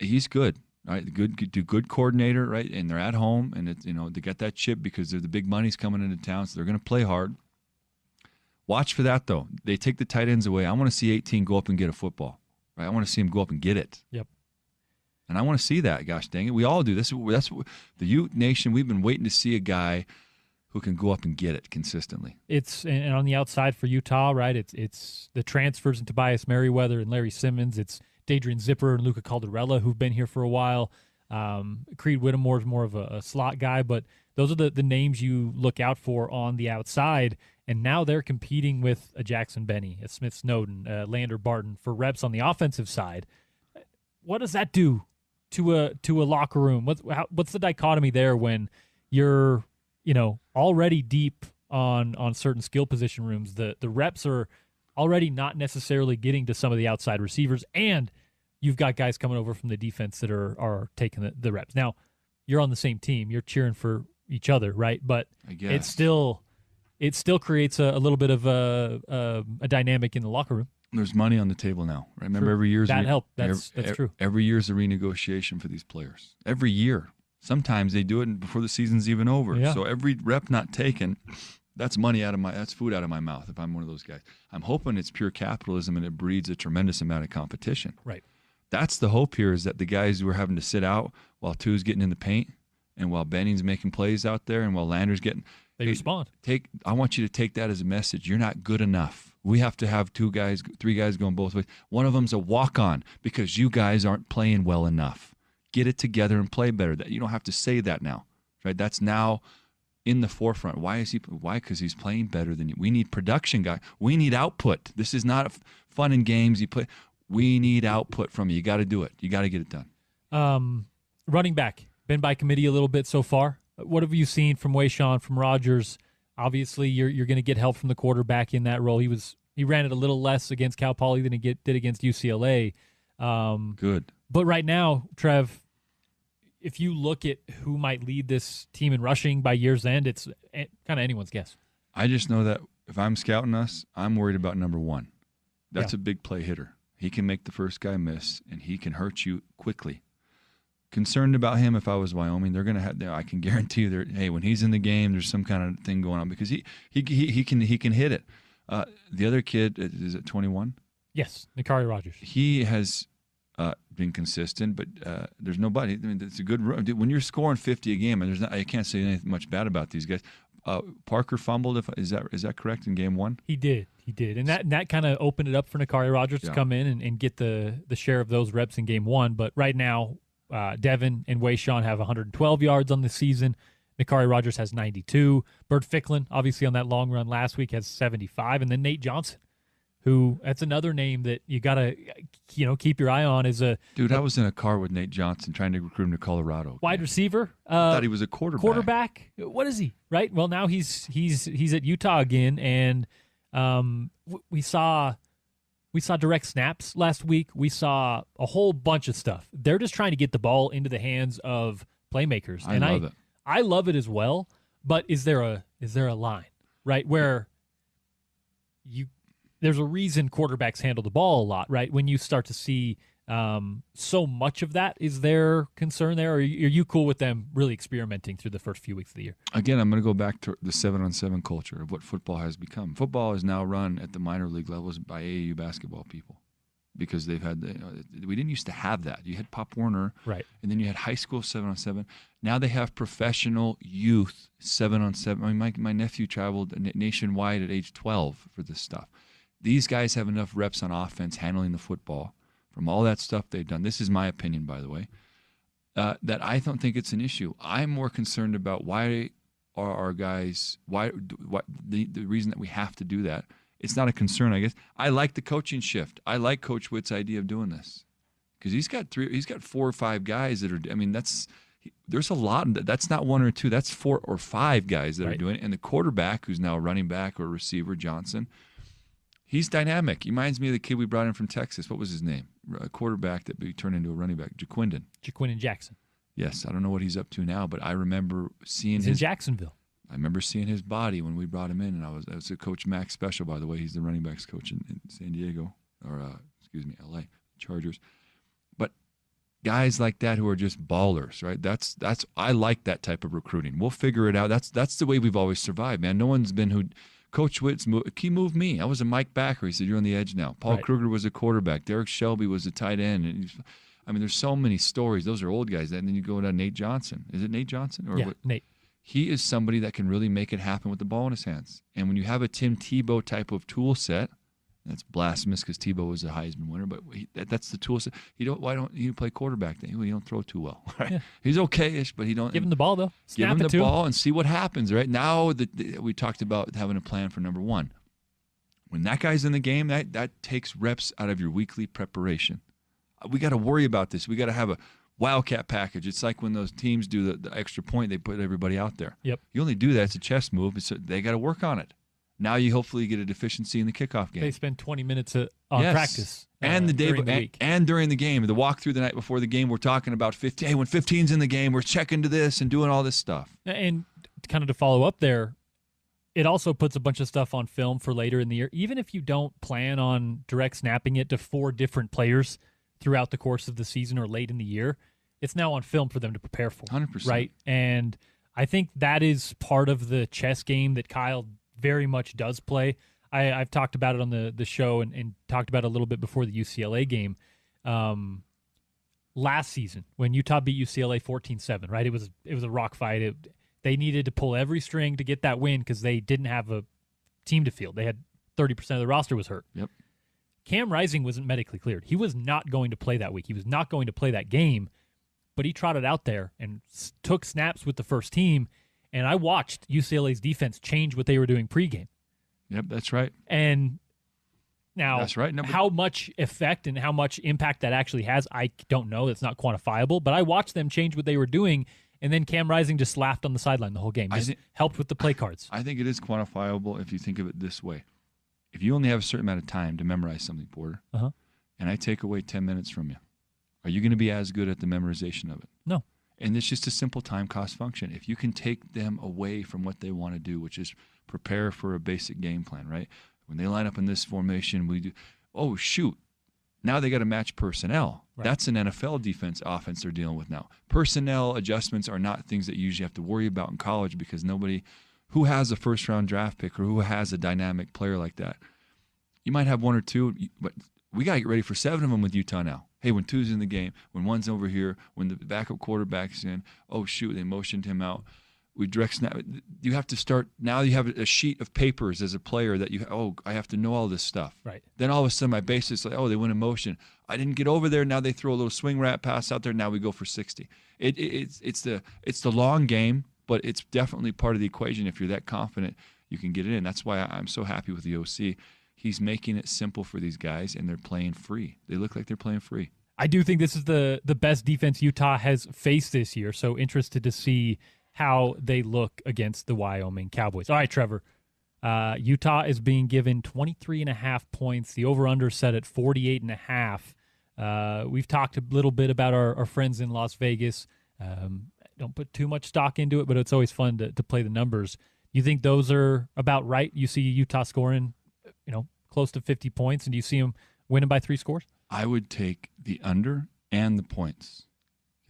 he's good. Right, good coordinator, right? And they're at home, and they got that chip because the big money's coming into town, so they're going to play hard. Watch for that though. They take the tight ends away. I want to see 18 go up and get a football, right? I want to see him go up and get it. Yep. And I want to see that. Gosh dang it, we all do. That's the Ute Nation. We've been waiting to see a guy who can go up and get it consistently. And on the outside for Utah, right? It's the transfers in Tobias Merriweather and Larry Simmons. It's Dadrian Zipper and Luca Caldarella, who've been here for a while. Creed Whittemore's more of a slot guy, but those are the names you look out for on the outside. And now they're competing with a Jackson Benny, a Smith Snowden, Lander Barton for reps on the offensive side. What does that do to a locker room? What's the dichotomy there when you're already deep on certain skill position rooms? The reps are already not necessarily getting to some of the outside receivers, and you've got guys coming over from the defense that are taking the reps. Now, you're on the same team. You're cheering for each other, right? But it still creates a little bit of a dynamic in the locker room. There's money on the table now, right? Remember, every year's that helped. That's true. Every year's a renegotiation for these players. Every year. Sometimes they do it before the season's even over. Yeah. So every rep not taken, that's that's food out of my mouth if I'm one of those guys. I'm hoping it's pure capitalism and it breeds a tremendous amount of competition. Right. That's the hope here, is that the guys who are having to sit out while Tu's getting in the paint and while Benning's making plays out there and while Lander's getting – They respond. I want you to take that as a message. You're not good enough. We have to have 3 guys going both ways. One of them's a walk-on because you guys aren't playing well enough. Get it together and play better. You don't have to say that now, right? That's now – in the forefront. Why? Because he's playing better than you. We need production guy. We need output. This is not fun and games. We need output from you. You got to do it. You got to get it done. Running back, been by committee a little bit so far. What have you seen from Wayshawn, from Rodgers? Obviously, you're going to get help from the quarterback in that role. He ran it a little less against Cal Poly than he did against UCLA. Good. But right now, Trev, if you look at who might lead this team in rushing by year's end, it's kind of anyone's guess. I just know that if I'm scouting us, I'm worried about number 1. That's a big play hitter. He can make the first guy miss, and he can hurt you quickly. Concerned about him if I was Wyoming. They're going to have. I can guarantee you, hey, when he's in the game, there's some kind of thing going on because he can hit it. The other kid, is it 21? Yes, Nikari Rodgers. He has been consistent, but there's nobody. I mean, it's a good run. When you're scoring 50 a game, and I can't say anything much bad about these guys. Parker fumbled. Is that correct in game 1? He did, and that kind of opened it up for Nikari Rodgers to come in and get the share of those reps in game 1. But right now, Devin and Wayshawn have 112 yards on the season. Mikari Rogers has 92. Bert Ficklin, obviously on that long run last week, has 75. And then Nate Johnson, who that's another name that you got to keep your eye on. Dude, I was in a car with Nate Johnson trying to recruit him to Colorado. Wide receiver. I thought he was a quarterback. What is he? Right. Well, now he's at Utah again, and we saw direct snaps last week. We saw a whole bunch of stuff. They're just trying to get the ball into the hands of playmakers. I love it. I love it as well. But is there a line, right, where there's a reason quarterbacks handle the ball a lot, right? When you start to see so much of that, is there concern there, or are you cool with them really experimenting through the first few weeks of the year? Again, I'm going to go back to the 7-on-7 culture of what football has become. Football is now run at the minor league levels by AAU basketball people because they've had we didn't used to have that. You had Pop Warner, right, and then you had high school 7-on-7. Now they have professional youth 7-on-7. I mean, my nephew traveled nationwide at age 12 for this stuff. These guys have enough reps on offense handling the football from all that stuff they've done. This is my opinion, by the way, that I don't think it's an issue. I'm more concerned about why are our guys, the reason that we have to do that. It's not a concern, I guess. I like the coaching shift. I like Coach Witt's idea of doing this because he's got 4 or 5 guys that are, I mean, there's a lot. That's not 1 or 2. That's 4 or 5 guys that are doing it. And the quarterback, who's now a running back or a receiver, Johnson, he's dynamic. He reminds me of the kid we brought in from Texas. What was his name? A quarterback that turned into a running back, Jaquindon Jackson. Yes, I don't know what he's up to now, but I remember seeing he's in Jacksonville. I remember seeing his body when we brought him in, and I was a Coach Max special, by the way. He's the running backs coach in San Diego, or LA Chargers. But guys like that who are just ballers, right? That's I like that type of recruiting. We'll figure it out. That's the way we've always survived, man. No one's been who. Coach Witt's he moved me. I was a Mike Backer. He said, "You're on the edge now." Paul Kruger was a quarterback. Derek Shelby was a tight end. And I mean, there's so many stories. Those are old guys. And then you go to Nate Johnson. Is it Nate Johnson? Or yeah, what? Nate. He is somebody that can really make it happen with the ball in his hands. And when you have a Tim Tebow type of tool set, that's blasphemous because Tebow was a Heisman winner, but that's the tool set. Why don't you play quarterback then? He don't throw too well. Right? Yeah. He's okay-ish, but he don't. Give him the ball, though. Give him the ball and see what happens, right? Now we talked about having a plan for number 1. When that guy's in the game, that takes reps out of your weekly preparation. We got to worry about this. We got to have a wildcat package. It's like when those teams do the extra point, they put everybody out there. Yep. You only do that. It's a chess move. So they got to work on it. Now you hopefully get a deficiency in the kickoff game. They spend 20 minutes on practice. And during the week. And during the game. The walkthrough the night before the game, we're talking about 15. Hey, when 15's in the game, we're checking to this and doing all this stuff. And kind of to follow up there, it also puts a bunch of stuff on film for later in the year. Even if you don't plan on direct snapping it to 4 different players throughout the course of the season or late in the year, it's now on film for them to prepare for. 100%. Right? And I think that is part of the chess game that Kyle very much does play. I've talked about it on the show and talked about it a little bit before the UCLA game. Last season, when Utah beat UCLA 14-7, right? It was a rock fight. They needed to pull every string to get that win because they didn't have a team to field. They had 30% of the roster was hurt. Yep. Cam Rising wasn't medically cleared. He was not going to play that week. He was not going to play that game, but he trotted out there and took snaps with the first team, and I watched UCLA's defense change what they were doing pregame. Yep, that's right. And now, that's right. How much effect and how much impact that actually has, I don't know. It's not quantifiable, but I watched them change what they were doing, and then Cam Rising just laughed on the sideline the whole game. Just helped with the play cards. I think it is quantifiable if you think of it this way. If you only have a certain amount of time to memorize something, Porter, and I take away 10 minutes from you, are you going to be as good at the memorization of it? No. And it's just a simple time-cost function. If you can take them away from what they want to do, which is prepare for a basic game plan, right? When they line up in this formation, we do, oh, shoot. Now they got to match personnel. Right. That's an NFL offense they're dealing with now. Personnel adjustments are not things that you usually have to worry about in college because nobody who has a first-round draft pick or who has a dynamic player like that. You might have 1 or 2, but we got to get ready for 7 of them with Utah now. Hey, when 2's in the game, when 1's over here, when the backup quarterback's in, oh, shoot, they motioned him out. We direct snap. You have to start. Now you have a sheet of papers as a player that I have to know all this stuff. Right. Then all of a sudden my base is like, they went in motion. I didn't get over there. Now they throw a little swing rat pass out there. Now we go for 60. It's the long game, but it's definitely part of the equation. If you're that confident, you can get it in. That's why I'm so happy with the OC. He's making it simple for these guys, and they're playing free. They look like they're playing free. I do think this is the best defense Utah has faced this year, so interested to see how they look against the Wyoming Cowboys. All right, Trevor. Utah is being given 23.5 points. The over-under set at 48.5. We've talked a little bit about our friends in Las Vegas. Don't put too much stock into it, but it's always fun to play the numbers. You think those are about right? You see Utah scoring, close to 50 points, and do you see them winning by 3 scores? I would take the under and the points.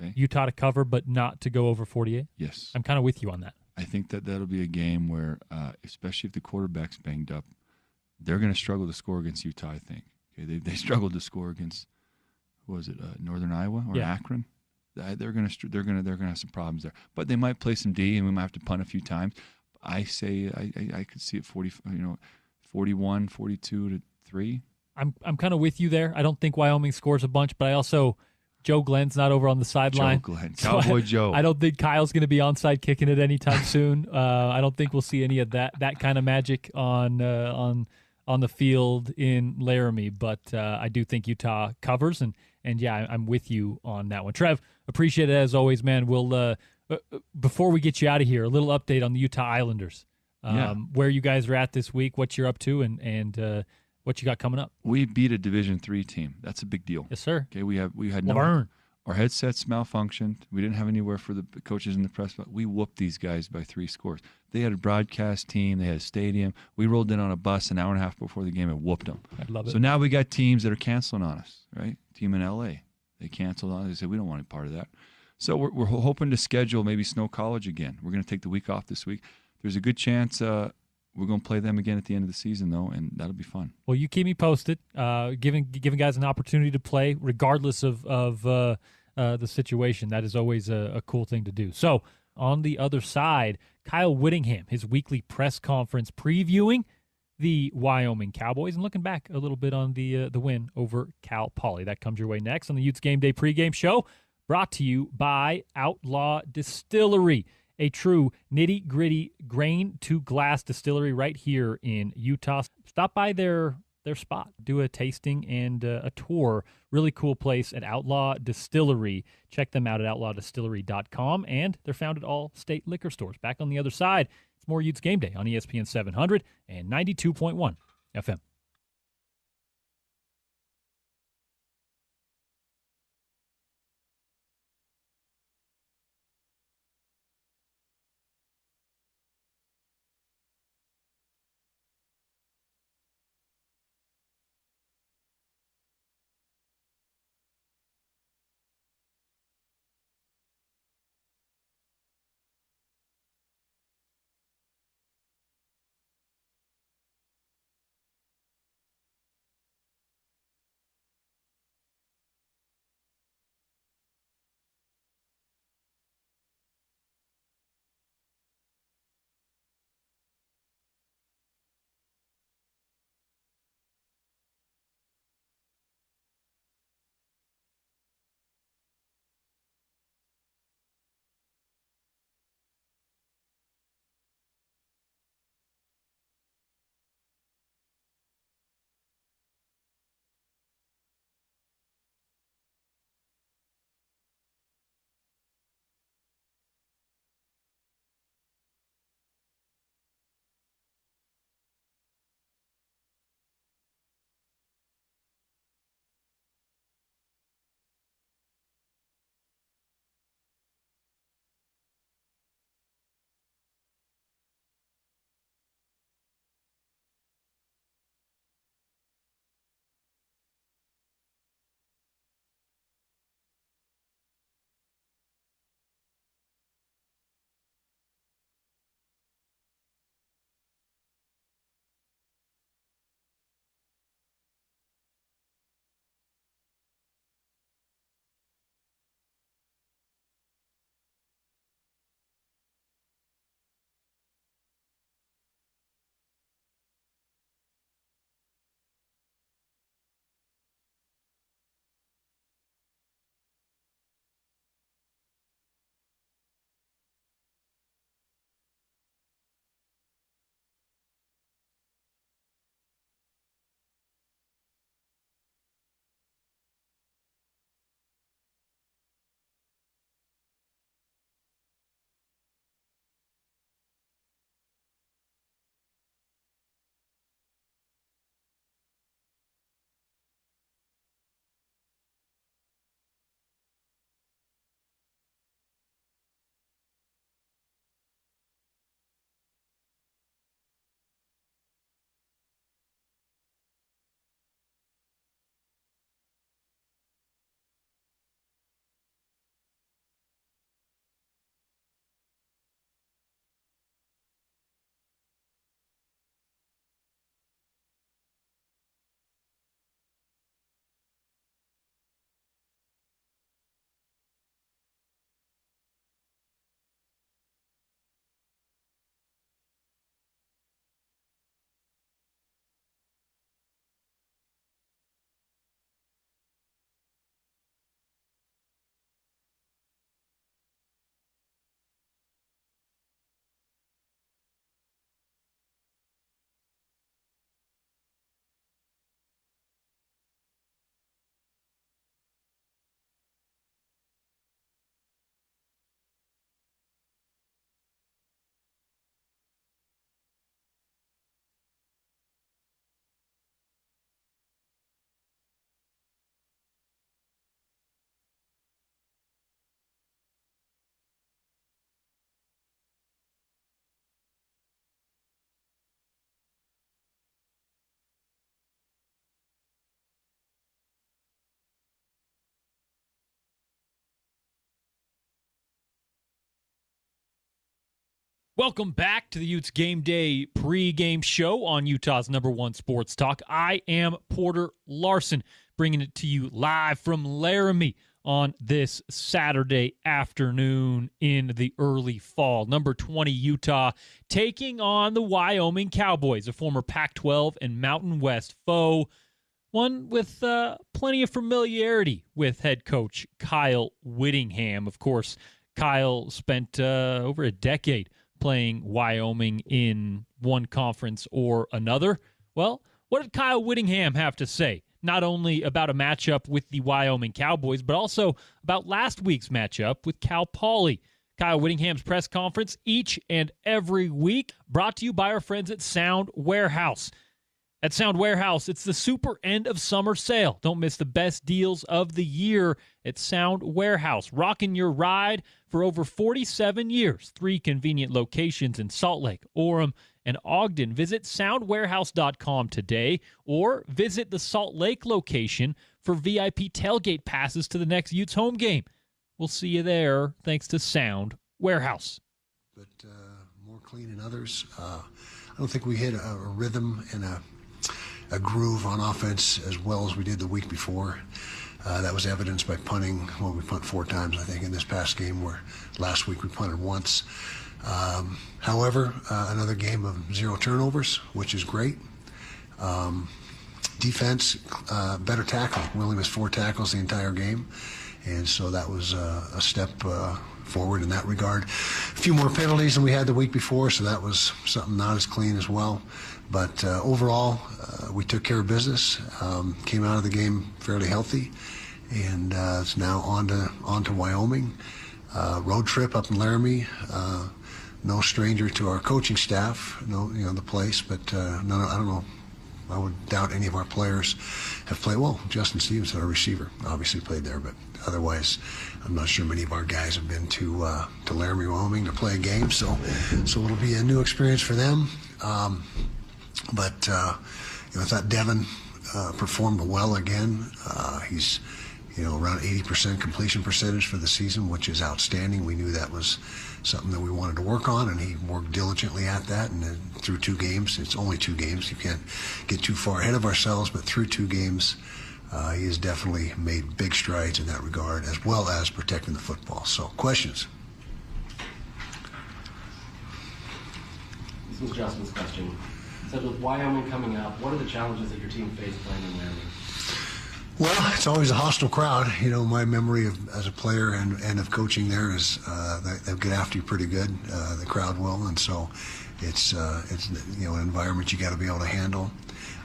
Okay. Utah to cover, but not to go over 48? Yes. I'm kind of with you on that. I think that'll be a game where, especially if the quarterback's banged up, they're going to struggle to score against Utah, I think. Okay, they struggled to score against, Northern Iowa or Akron? They're going to have some problems there. But they might play some D, and we might have to punt a few times. I say I could see it 41, 42 to 3. I'm kind of with you there. I don't think Wyoming scores a bunch, but I also Joe Glenn's not over on the sideline. Joe Glenn, Cowboy Joe. I don't think Kyle's going to be onside kicking it anytime soon. I don't think we'll see any of that kind of magic on the field in Laramie. But I do think Utah covers, and yeah, I'm with you on that one. Trev, appreciate it as always, man. We'll before we get you out of here, a little update on the Utah Islanders. Where you guys are at this week, what you're up to, and what you got coming up. We beat a Division III team. That's a big deal. Yes, sir. Okay, we had Laverne. Our headsets malfunctioned. We didn't have anywhere for the coaches in the press, but we whooped these guys by 3 scores. They had a broadcast team. They had a stadium. We rolled in on a bus an hour and a half before the game and whooped them. I love it. So now we got teams that are canceling on us, right? Team in L.A. They canceled on us. They said, we don't want any part of that. So we're hoping to schedule maybe Snow College again. We're going to take the week off this week. There's a good chance we're going to play them again at the end of the season, though, and that'll be fun. Well, you keep me posted, giving guys an opportunity to play regardless of the situation. That is always a cool thing to do. So on the other side, Kyle Whittingham, his weekly press conference previewing the Wyoming Cowboys and looking back a little bit on the win over Cal Poly. That comes your way next on the Utes Game Day pregame show, brought to you by Outlaw Distillery, a true nitty-gritty grain-to-glass distillery right here in Utah. Stop by their spot. Do a tasting and a tour. Really cool place at Outlaw Distillery. Check them out at outlawdistillery.com, and they're found at all state liquor stores. Back on the other side, it's more Utes Game Day on ESPN 700 and 92.1 FM. Welcome back to the Utes Game Day pregame show on Utah's #1 sports talk. I am Porter Larsen, bringing it to you live from Laramie on this Saturday afternoon in the early fall. Number 20 Utah taking on the Wyoming Cowboys, a former Pac-12 and Mountain West foe, one with plenty of familiarity with head coach Kyle Whittingham. Of course, Kyle spent over a decade playing Wyoming in one conference or another. Well, what did Kyle Whittingham have to say? Not only about a matchup with the Wyoming Cowboys, but also about last week's matchup with Cal Poly. Kyle Whittingham's press conference each and every week, brought to you by our friends at Sound Warehouse. At Sound Warehouse, it's the super end of summer sale. Don't miss the best deals of the year at Sound Warehouse. Rocking your ride for over 47 years. 3 convenient locations in Salt Lake, Orem, and Ogden. Visit soundwarehouse.com today or visit the Salt Lake location for VIP tailgate passes to the next Utes home game. We'll see you there thanks to Sound Warehouse. But more clean than others. I don't think we hit a rhythm and a groove on offense as well as we did the week before. That was evidenced by punting. Well, we punt 4 times, I think, in this past game, where last week we punted once. However, another game of 0 turnovers, which is great. Defense, better tackling. We only missed 4 tackles the entire game, and so that was a step forward in that regard. A few more penalties than we had the week before, so that was something not as clean as well. But overall, we took care of business, came out of the game fairly healthy, and it's now on to Wyoming. Road trip up in Laramie. No stranger to our coaching staff, the place, but I don't know. I would doubt any of our players have played. Well, Justin Stevens, our receiver, obviously played there, but otherwise, I'm not sure many of our guys have been to Laramie, Wyoming to play a game. So it'll be a new experience for them. But I thought Devin performed well again. He's around 80% completion percentage for the season, which is outstanding. We knew that was something that we wanted to work on, and he worked diligently at that. And then through 2 games, it's only 2 games. You can't get too far ahead of ourselves, but through 2 games, he has definitely made big strides in that regard, as well as protecting the football. So, questions? This was Justin's question. It said with Wyoming coming up, what are the challenges that your team faced playing in Laramie? Well, it's always a hostile crowd. My memory as a player and of coaching there is they'll get after you pretty good. The crowd will, and so it's an environment you got to be able to handle.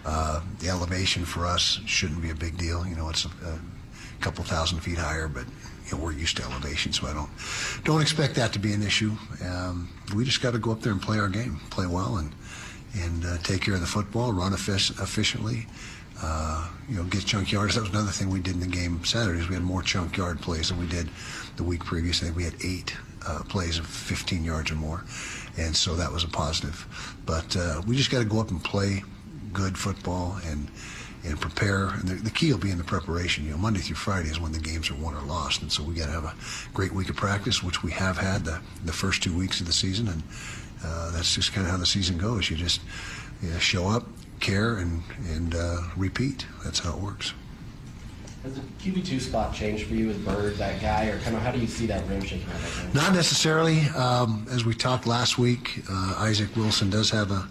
The elevation for us shouldn't be a big deal. It's a couple thousand feet higher, but we're used to elevation, so I don't expect that to be an issue. We just got to go up there and play our game, play well, and take care of the football, run efficiently. Get chunk yards. That was another thing we did in the game Saturdays. We had more chunk yard plays than we did the week previous. I think we had 8 plays of 15 yards or more, and so that was a positive. But we just got to go up and play good football and prepare. And the key will be in the preparation. Monday through Friday is when the games are won or lost, and so we got to have a great week of practice, which we have had the first 2 weeks of the season, and that's just kind of how the season goes. You just show up, care, and repeat. That's how it works. Has the QB2 spot changed for you with Bird, that guy, or kind of how do you see that room shaking out right now? Not necessarily. As we talked last week, Isaac Wilson does have a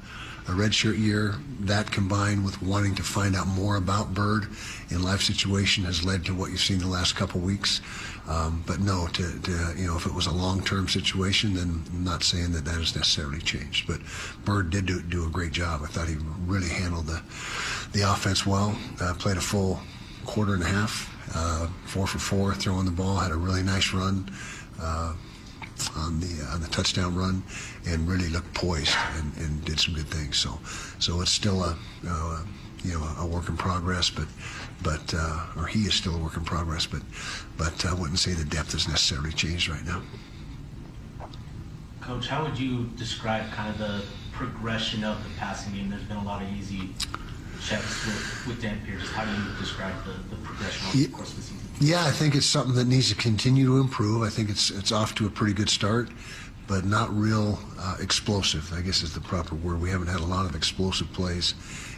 redshirt year. That combined with wanting to find out more about Bird in life situation has led to what you've seen the last couple weeks. But no, if it was a long-term situation, then I'm not saying that has necessarily changed. But Bird did do a great job. I thought he really handled the offense well. Played a full quarter and a half, 4 for 4, throwing the ball. Had a really nice run on the touchdown run, and really looked poised and did some good things. So it's still a work in progress, or he is still a work in progress, but I wouldn't say the depth has necessarily changed right now. Coach, how would you describe kind of the progression of the passing game? There's been a lot of easy checks with Dan Pierce. How do you describe the progression over the course of the season? Yeah, I think it's something that needs to continue to improve. I think it's off to a pretty good start. but not real explosive, I guess is the proper word. We haven't had a lot of explosive plays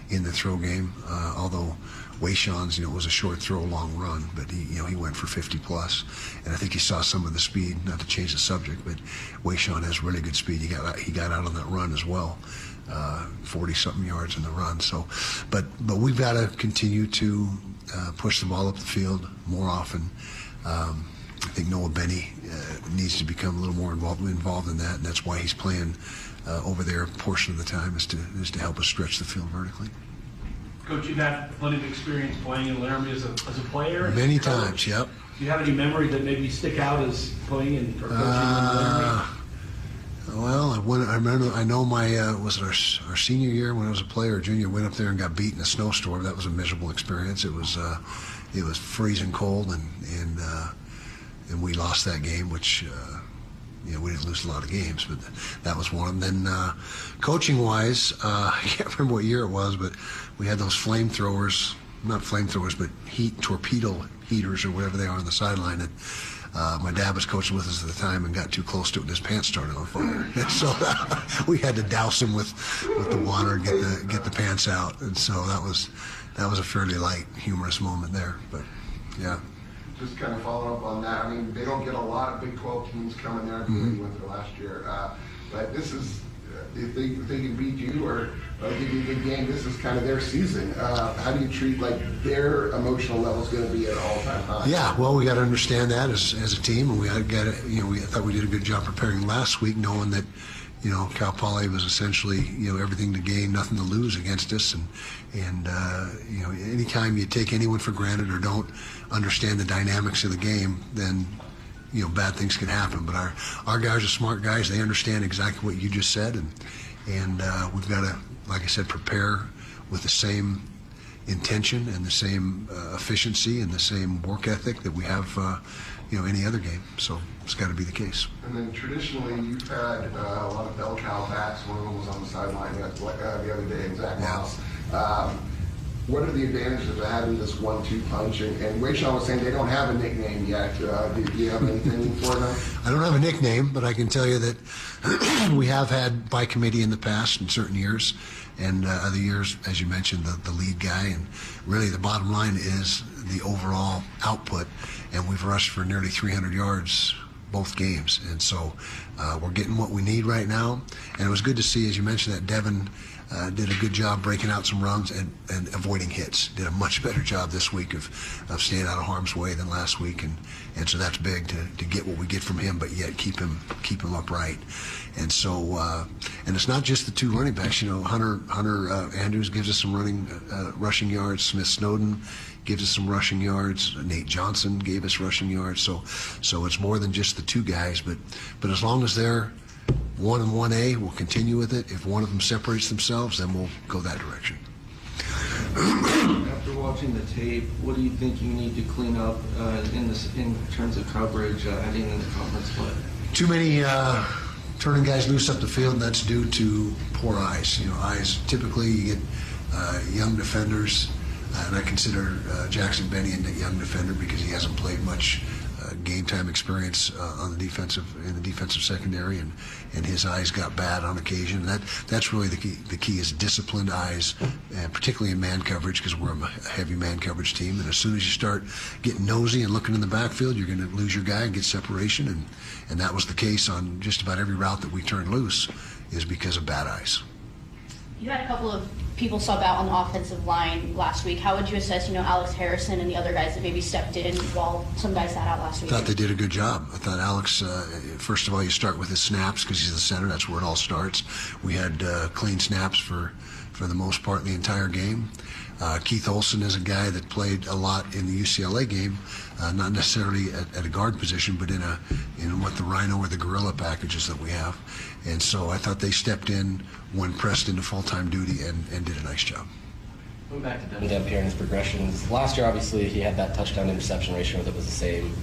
in the throw game, although Wayshawn's, was a short throw, long run, but he went for 50 plus, and I think he saw some of the speed. Not to change the subject, but Wayshawn has really good speed. He got out on that run as well, 40-something yards in the run. So, but we've got to continue to push the ball up the field more often. I think Noah Benny needs to become a little more involved in that, and that's why he's playing over there a portion of the time is to help us stretch the field vertically. Coach, you've had plenty of experience playing in Laramie as a player. Many times, yep. Do you have any memory that maybe stick out as playing or coaching in Laramie? Well, I know my was it our senior year when I was a player or junior, went up there and got beat in a snowstorm. That was a miserable experience. It was freezing cold, and we lost that game, which we didn't lose a lot of games, but that was one of them. Then coaching-wise, I can't remember what year it was, but we had those flamethrowers, not flamethrowers, but torpedo heaters or whatever they are on the sideline. And my dad was coaching with us at the time and got too close to it and his pants started on fire. And so we had to douse him with the water and get the pants out. And so that was a fairly light, humorous moment there. But yeah. Just kind of follow up on that. I mean, they don't get a lot of Big 12 teams coming there. We went there last year. But this is, if they can beat you or give you a good game, this is kind of their season. How do you treat, their emotional level is going to be at an all-time high? Yeah, well, we got to understand that as a team, and we got to, I thought we did a good job preparing last week, knowing that, Cal Poly was essentially, everything to gain, nothing to lose against us, and anytime you take anyone for granted or don't understand the dynamics of the game, then bad things can happen. But our guys are smart guys. They understand exactly what you just said, and we've got to, like I said, prepare with the same intention and the same efficiency and the same work ethic that we have any other game. So it's got to be the case. And then traditionally you've had a lot of bell cow backs. One of them was on the sideline the other day in Zach Moss. What are the advantages of having this 1-2 punch? And Wayshawn was saying they don't have a nickname yet. Do you have anything for them? I don't have a nickname, but I can tell you that we have had by committee in the past in certain years, and other years, as you mentioned, the lead guy. And really the bottom line is the overall output, and we've rushed for nearly 300 yards both games. And so we're getting what we need right now. And it was good to see, as you mentioned, that Devin did a good job breaking out some runs and avoiding hits. Did a much better job this week of staying out of harm's way than last week, and so that's big to get what we get from him, but yet keep him upright. And so and it's not just the two running backs. Hunter Andrews gives us some rushing yards. Smith Snowden gives us some rushing yards. Nate Johnson gave us rushing yards. So it's more than just the two guys, but as long as they're 1 and 1A, we'll continue with it. If one of them separates themselves, then we'll go that direction. After watching the tape, what do you think you need to clean up in terms of coverage heading into conference play? Too many turning guys loose up the field, and that's due to poor eyes. Eyes, typically you get young defenders, and I consider Jackson Benny a young defender because he hasn't played much game time experience in the defensive secondary, and his eyes got bad on occasion. That's really the key. The key is disciplined eyes, and particularly in man coverage, because we're a heavy man coverage team. And as soon as you start getting nosy and looking in the backfield, you're going to lose your guy and get separation. And that was the case on just about every route that we turned loose, is because of bad eyes. You had a couple of people sub out on the offensive line last week. How would you assess, Alex Harrison and the other guys that maybe stepped in while some guys sat out last week? I thought they did a good job. I thought Alex, first of all, you start with his snaps because he's the center. That's where it all starts. We had clean snaps for the most part in the entire game. Keith Olson is a guy that played a lot in the UCLA game, not necessarily at a guard position, but in what the Rhino or the Gorilla packages that we have. And so I thought they stepped in when pressed into full-time duty and did a nice job. Going back to Gameday here and his progressions, last year obviously he had that touchdown interception ratio that was the same.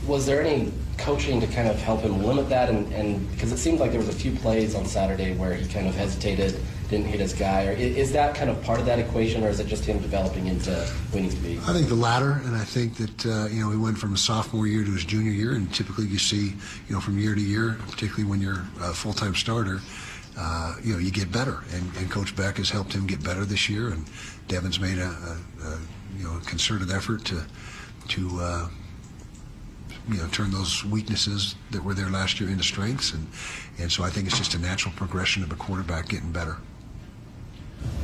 Was there any coaching to kind of help him limit that? And because it seemed like there was a few plays on Saturday where he kind of hesitated, didn't hit his guy. Or is that kind of part of that equation, or is it just him developing into who he needs to be? I think the latter, and I think that he went from his sophomore year to his junior year, and typically you see, from year to year, particularly when you're a full-time starter, you get better. And Coach Beck has helped him get better this year, and Devin's made a concerted effort to turn those weaknesses that were there last year into strengths, and so I think it's just a natural progression of a quarterback getting better.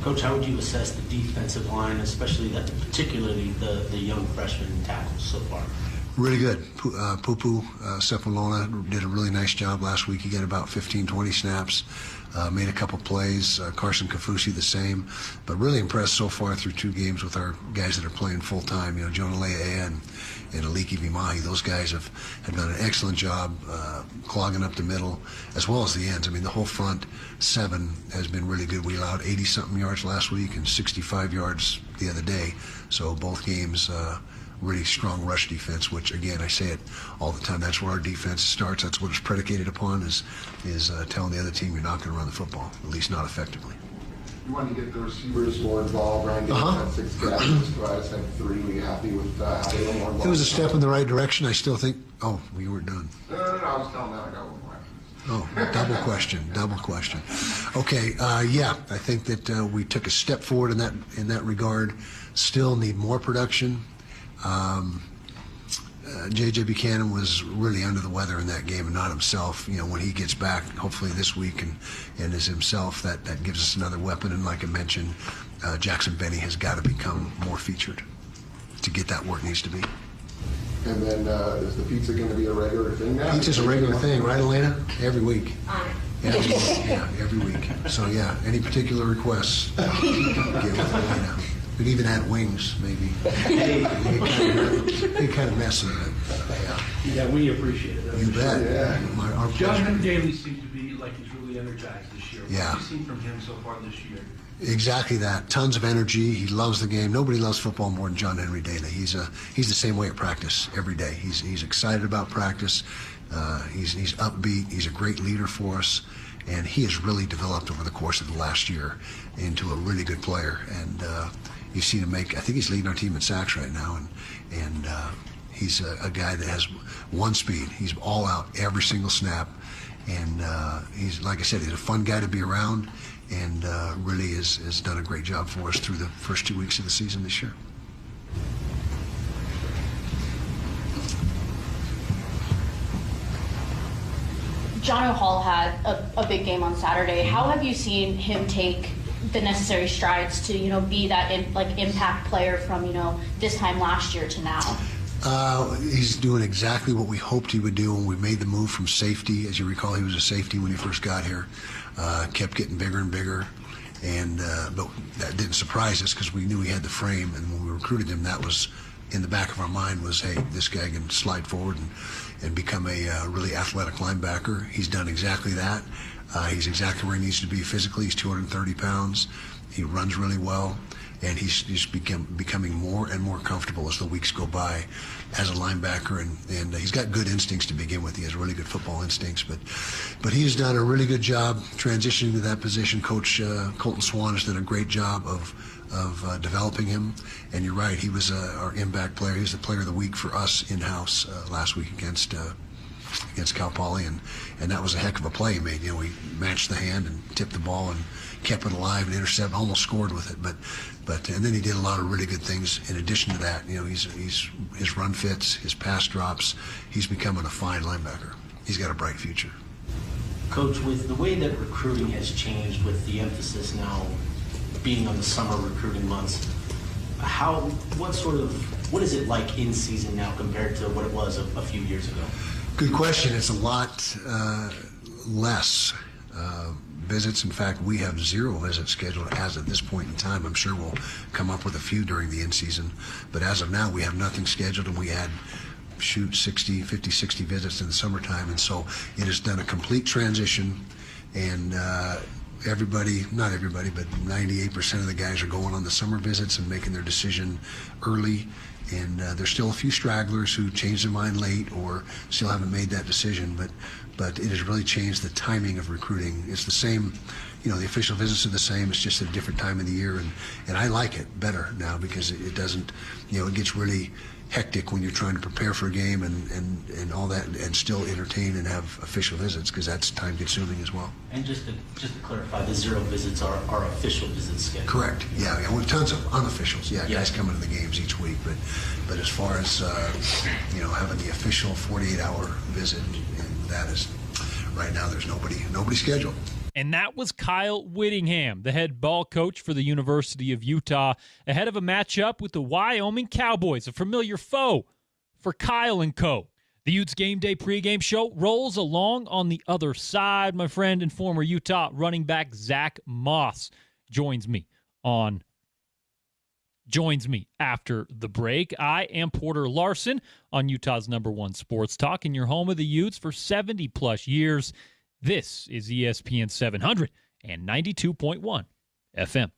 Coach, how would you assess the defensive line, particularly the young freshman tackles so far? Really good. Pupu Cephalona did a really nice job last week. He got about 15, 20 snaps, made a couple plays. Carson Kafusi the same, but really impressed so far through 2 games with our guys that are playing full-time. Jonah Lea'ea and Aliki Vimahi. Those guys have done an excellent job clogging up the middle as well as the ends. I mean, the whole front 7 has been really good. We allowed 80-something yards last week and 65 yards the other day. So both games, really strong rush defense, which, again, I say it all the time, that's where our defense starts. That's what it's predicated upon, is telling the other team you're not going to run the football, at least not effectively. You want to get the receivers more involved. Ryan had 6 catches, Tobias had 3. Were you happy with how they were more involved? It was a step in the right direction. I still think, we weren't done. No, I was telling that I got one more. Oh, double question. Okay, I think that we took a step forward in that regard. Still need more production. J.J. Buchanan was really under the weather in that game and not himself. When he gets back, hopefully this week, and is himself, that gives us another weapon. And like I mentioned, Jackson Benny has got to become more featured to get that where it needs to be. And then is the pizza going to be a regular thing now? Pizza's a regular thing, right, Elena? Every week. Yeah, every week. So, any particular requests, get with Elena. We'd even add wings, maybe. Be kind of messy, but yeah, we appreciate it. You bet. Yeah. Our pleasure. Jonathan Daly seems to be like he's really energized this year. Yeah. What have you seen from him so far this year? Exactly that. Tons of energy. He loves the game. Nobody loves football more than John Henry Daly. He's the same way at practice every day. He's excited about practice. He's upbeat. He's a great leader for us. And he has really developed over the course of the last year into a really good player. And you've seen him I think he's leading our team in sacks right now. And he's a guy that has one speed. He's all out every single snap. And he's, like I said, he's a fun guy to be around, and really has done a great job for us through the first 2 weeks of the season this year. John Hall had a big game on Saturday. How have you seen him take the necessary strides to, be that impact player from, this time last year to now? He's doing exactly what we hoped he would do when we made the move from safety. As you recall, he was a safety when he first got here. Kept getting bigger and bigger, and but that didn't surprise us because we knew he had the frame. And when we recruited him, that was in the back of our mind was, hey, this guy can slide forward and become a really athletic linebacker. He's done exactly that. He's exactly where he needs to be physically. He's 230 pounds. He runs really well. And he's becoming more and more comfortable as the weeks go by as a linebacker, and he's got good instincts to begin with. He has really good football instincts, but he has done a really good job transitioning to that position. Coach Colton Swan has done a great job of developing him. And you're right, he was our impact player. He was the player of the week for us in-house last week against Cal Poly, and that was a heck of a play he made. We matched the hand and tipped the ball and kept it alive and intercepted, almost scored with it, but and then he did a lot of really good things in addition to that. His run fits, his pass drops. He's becoming a fine linebacker. He's got a bright future. Coach, with the way that recruiting has changed, with the emphasis now being on the summer recruiting months, what is it like in season now compared to what it was a few years ago? Good question. It's a lot less visits. In fact, we have 0 visits scheduled as of this point in time. I'm sure we'll come up with a few during the in-season, but as of now, we have nothing scheduled, and we had 60 visits in the summertime, and so it has done a complete transition, and everybody, not everybody, but 98% of the guys are going on the summer visits and making their decision early, And there's still a few stragglers who changed their mind late or still haven't made that decision, but it has really changed the timing of recruiting. It's the same, the official visits are the same, it's just at a different time of the year, and I like it better now because it doesn't, it gets really hectic when you're trying to prepare for a game and all that, and still entertain and have official visits, because that's time consuming as well. And just to clarify, the 0 visits are official visits scheduled. Correct. Yeah, we have tons of unofficials. Yeah, guys coming to the games each week, but as far as having the official 48-hour visit, and that is right now there's nobody scheduled. And that was Kyle Whittingham, the head ball coach for the University of Utah, ahead of a matchup with the Wyoming Cowboys, a familiar foe for Kyle and co. The Utes Game Day pregame show rolls along on the other side. My friend and former Utah running back Zach Moss joins me after the break. I am Porter Larsen on Utah's #1 sports talk, and your home of the Utes for 70-plus years. This is ESPN 700 and 92.1 FM.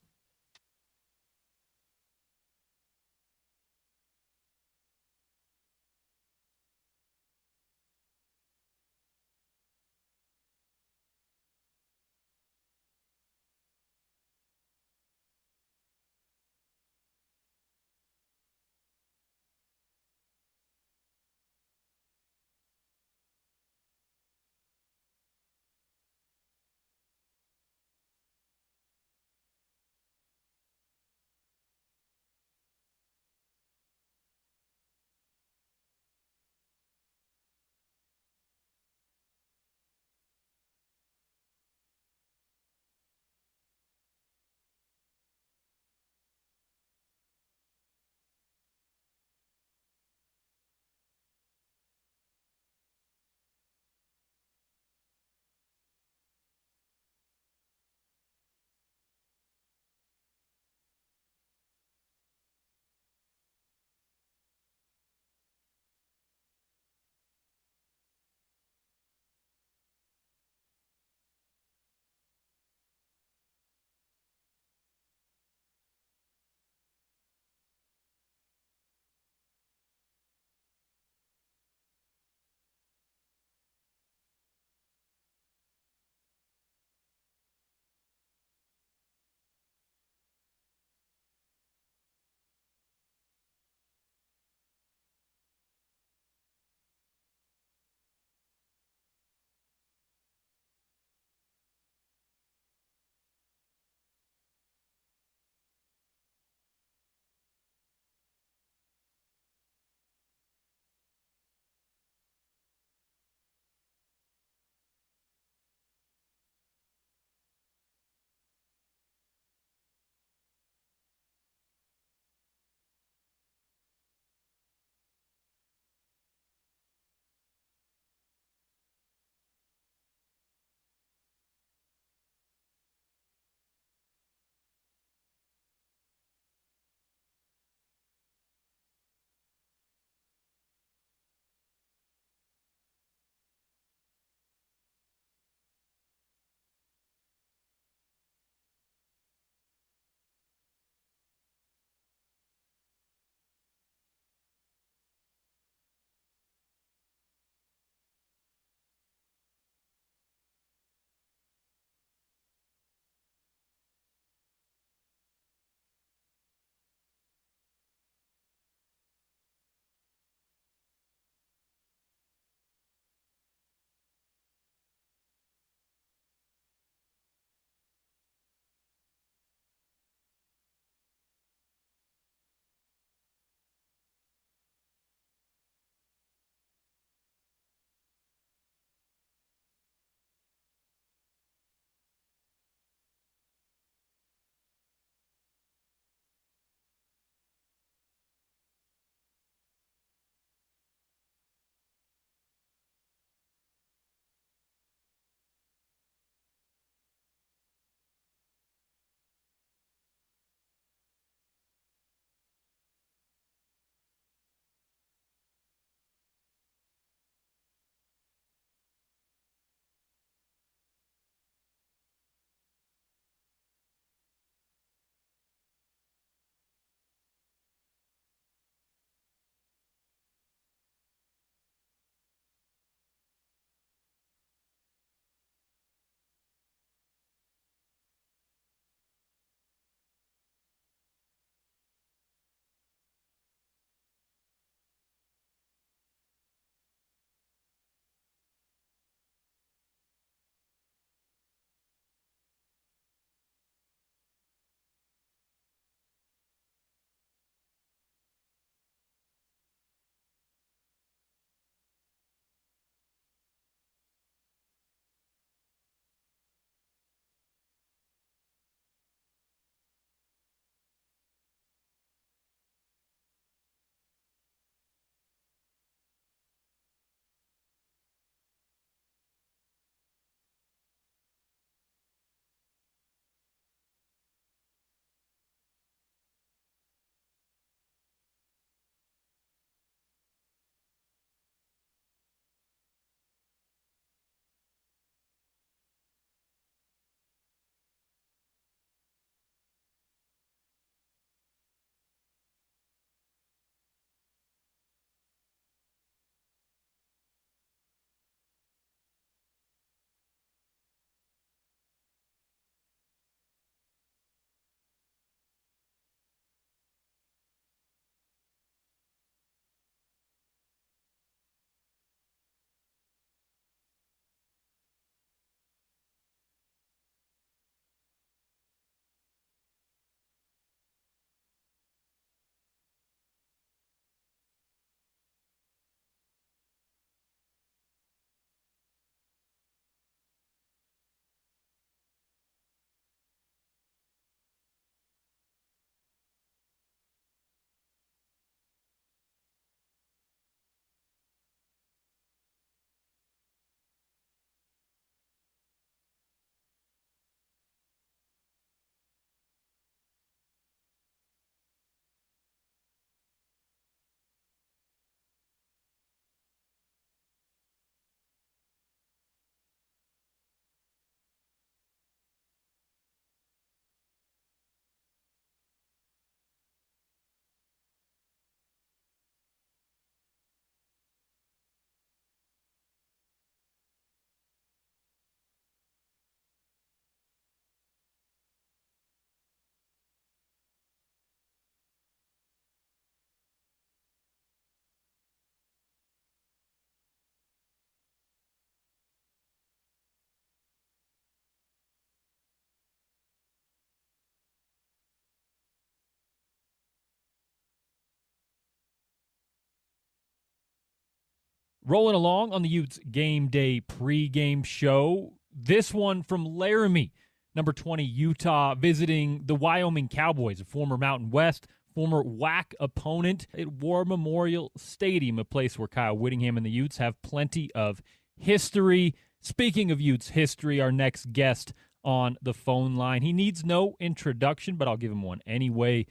Rolling along on the Utes Game Day pregame show. This one from Laramie, number 20, Utah, visiting the Wyoming Cowboys, a former Mountain West, former WAC opponent at War Memorial Stadium, a place where Kyle Whittingham and the Utes have plenty of history. Speaking of Utes history, our next guest on the phone line. He needs no introduction, but I'll give him one anyway.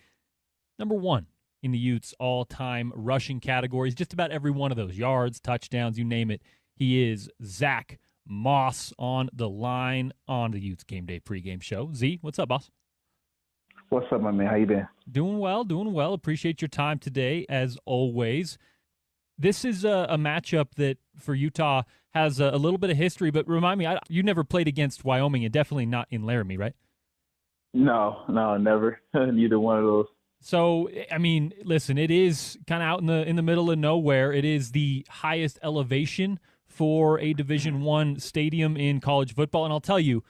Number 1 in the Utes' all-time rushing categories, just about every one of those, yards, touchdowns, you name it. He is Zach Moss on the line on the Utes Game Day pregame show. Z, what's up, boss? What's up, my man? How you been? Doing well. Appreciate your time today, as always. This is a matchup that, for Utah, has a little bit of history, but remind me, you never played against Wyoming, and definitely not in Laramie, right? No, never. Neither one of those. So, I mean, listen, it is kind of out in the middle of nowhere. It is the highest elevation for a Division I stadium in college football, and I'll tell you,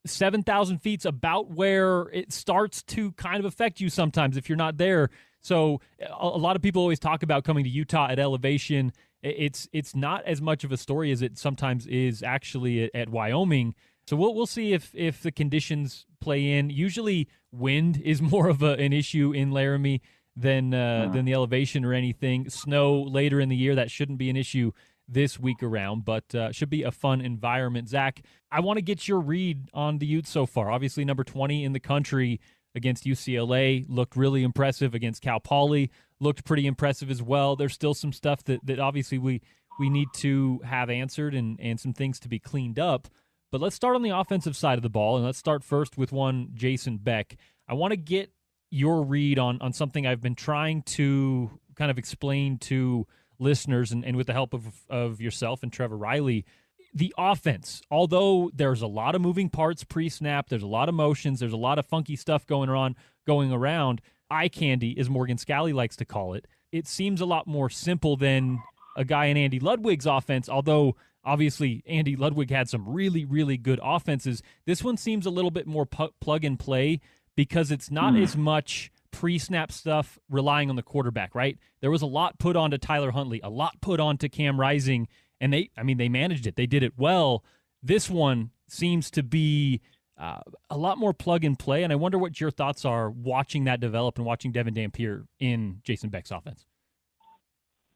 7,000 feet's about where it starts to kind of affect you sometimes if you're not there. So a lot of people always talk about coming to Utah at elevation. It's not as much of a story as it sometimes is actually at Wyoming. So we'll see if the conditions play in. Usually wind is more of an issue in Laramie than the elevation or anything. Snow later in the year, that shouldn't be an issue this week around, but should be a fun environment. Zach, I want to get your read on the Utes so far. Obviously, number 20 in the country against UCLA looked really impressive. Against Cal Poly looked pretty impressive as well. There's still some stuff that obviously we need to have answered and some things to be cleaned up. But let's start on the offensive side of the ball, and let's start first with one Jason Beck. I want to get your read on something I've been trying to kind of explain to listeners and with the help of yourself and Trevor Riley. The offense, although there's a lot of moving parts pre-snap, there's a lot of motions, there's a lot of funky stuff going around, eye candy, as Morgan Scalley likes to call it. It seems a lot more simple than a guy in Andy Ludwig's offense, although obviously Andy Ludwig had some really, really good offenses. This one seems a little bit more plug and play because it's not as much pre-snap stuff relying on the quarterback, right? There was a lot put onto Tyler Huntley, a lot put onto Cam Rising, and they managed it. They did it well. This one seems to be a lot more plug and play, and I wonder what your thoughts are watching that develop and watching Devin Dampier in Jason Beck's offense.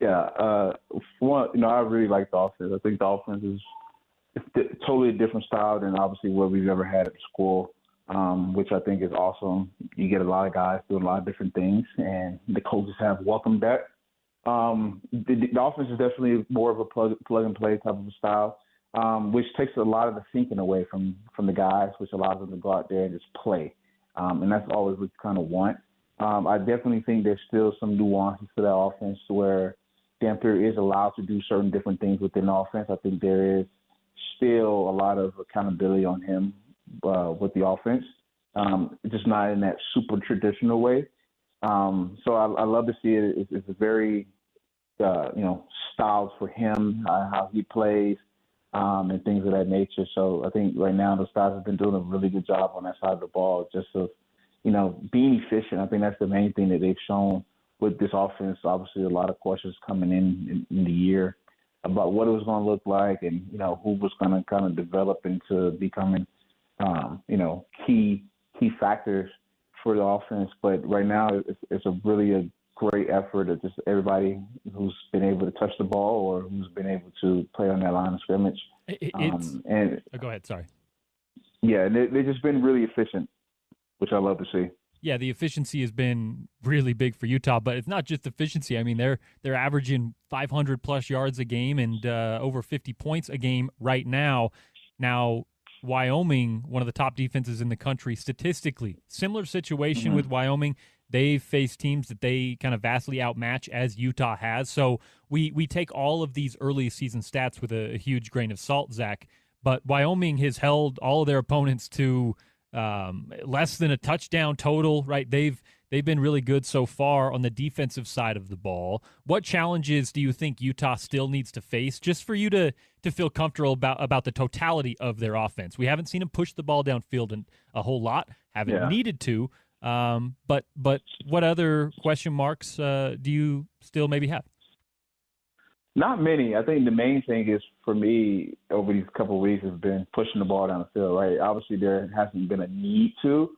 Yeah, for one, I really like the offense. I think the offense is totally a different style than obviously what we've ever had at the school, which I think is awesome. You get a lot of guys doing a lot of different things, and the coaches have welcomed that. The offense is definitely more of a plug and play type of style, which takes a lot of the thinking away from the guys, which allows them to go out there and just play. And that's always what you kind of want. I definitely think there's still some nuances to that offense where Dampier is allowed to do certain different things within the offense. I think there is still a lot of accountability on him with the offense, just not in that super traditional way. So I love to see it. It's a very, styles for him, how he plays, and things of that nature. So I think right now the Stars have been doing a really good job on that side of the ball, just of, being efficient. I think that's the main thing that they've shown with this offense. Obviously, a lot of questions coming in the year about what it was going to look like and, who was going to kind of develop into becoming, key factors for the offense. But right now, it's a really great effort of just everybody who's been able to touch the ball or who's been able to play on that line of scrimmage. Go ahead, sorry. Yeah, and they've just been really efficient, which I love to see. Yeah, the efficiency has been really big for Utah, but it's not just efficiency. I mean, they're averaging 500-plus yards a game and over 50 points a game right now. Now, Wyoming, one of the top defenses in the country statistically. Similar situation with Wyoming. They've faced teams that they kind of vastly outmatch as Utah has. So we take all of these early season stats with a huge grain of salt, Zach. But Wyoming has held all of their opponents to less than a touchdown total, right? They've been really good so far on the defensive side of the ball. What challenges do you think Utah still needs to face just for you to feel comfortable about the totality of their offense? We haven't seen them push the ball downfield a whole lot, haven't needed to. But what other question marks do you still maybe have? Not many. I think the main thing is for me over these couple of weeks has been pushing the ball down the field, right? Obviously there hasn't been a need to,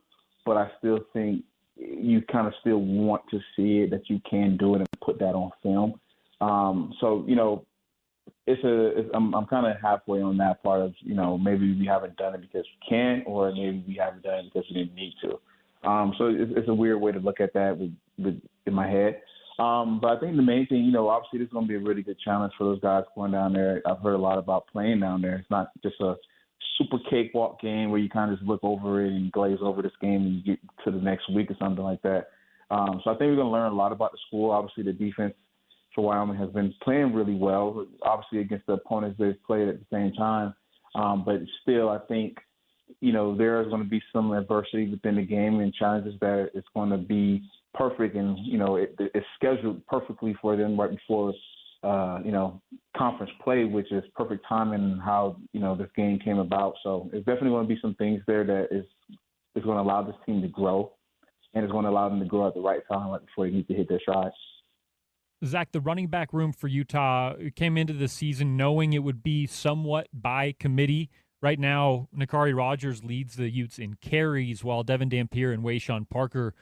but I still think you kind of still want to see it, that you can do it and put that on film. So, I'm kind of halfway on that part of, maybe we haven't done it because we can, or maybe we haven't done it because we didn't need to. So it's a weird way to look at that in my head. But I think the main thing, obviously this is going to be a really good challenge for those guys going down there. I've heard a lot about playing down there. It's not just a super cakewalk game where you kind of just look over it and glaze over this game and you get to the next week or something like that. So I think we're going to learn a lot about the school. Obviously the defense for Wyoming has been playing really well, obviously against the opponents they've played at the same time. But still, I think, there is going to be some adversity within the game and challenges that it's going to be perfect, and it's scheduled perfectly for them right before conference play, which is perfect timing and how this game came about. So it's definitely going to be some things there that is going to allow this team to grow, and it's going to allow them to grow at the right time right before they need to hit their strides. Zach, the running back room for Utah came into the season knowing it would be somewhat by committee. Right now, Nakari Rogers leads the Utes in carries, while Devin Dampier and Wayshawn Parker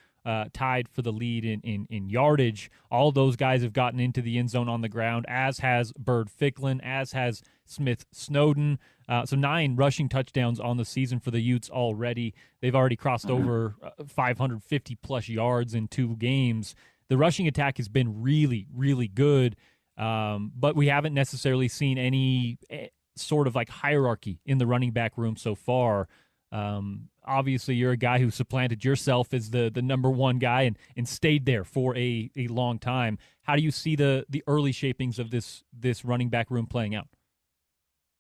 tied for the lead in yardage. All those guys have gotten into the end zone on the ground, as has Bird Ficklin, as has Smith Snowden. So 9 rushing touchdowns on the season for the Utes already. They've already crossed over 550-plus yards in 2 games. The rushing attack has been really, really good, but we haven't necessarily seen any sort of like hierarchy in the running back room so far. Obviously, you're a guy who supplanted yourself as the number one guy and stayed there for a long time. How do you see the early shapings of this running back room playing out?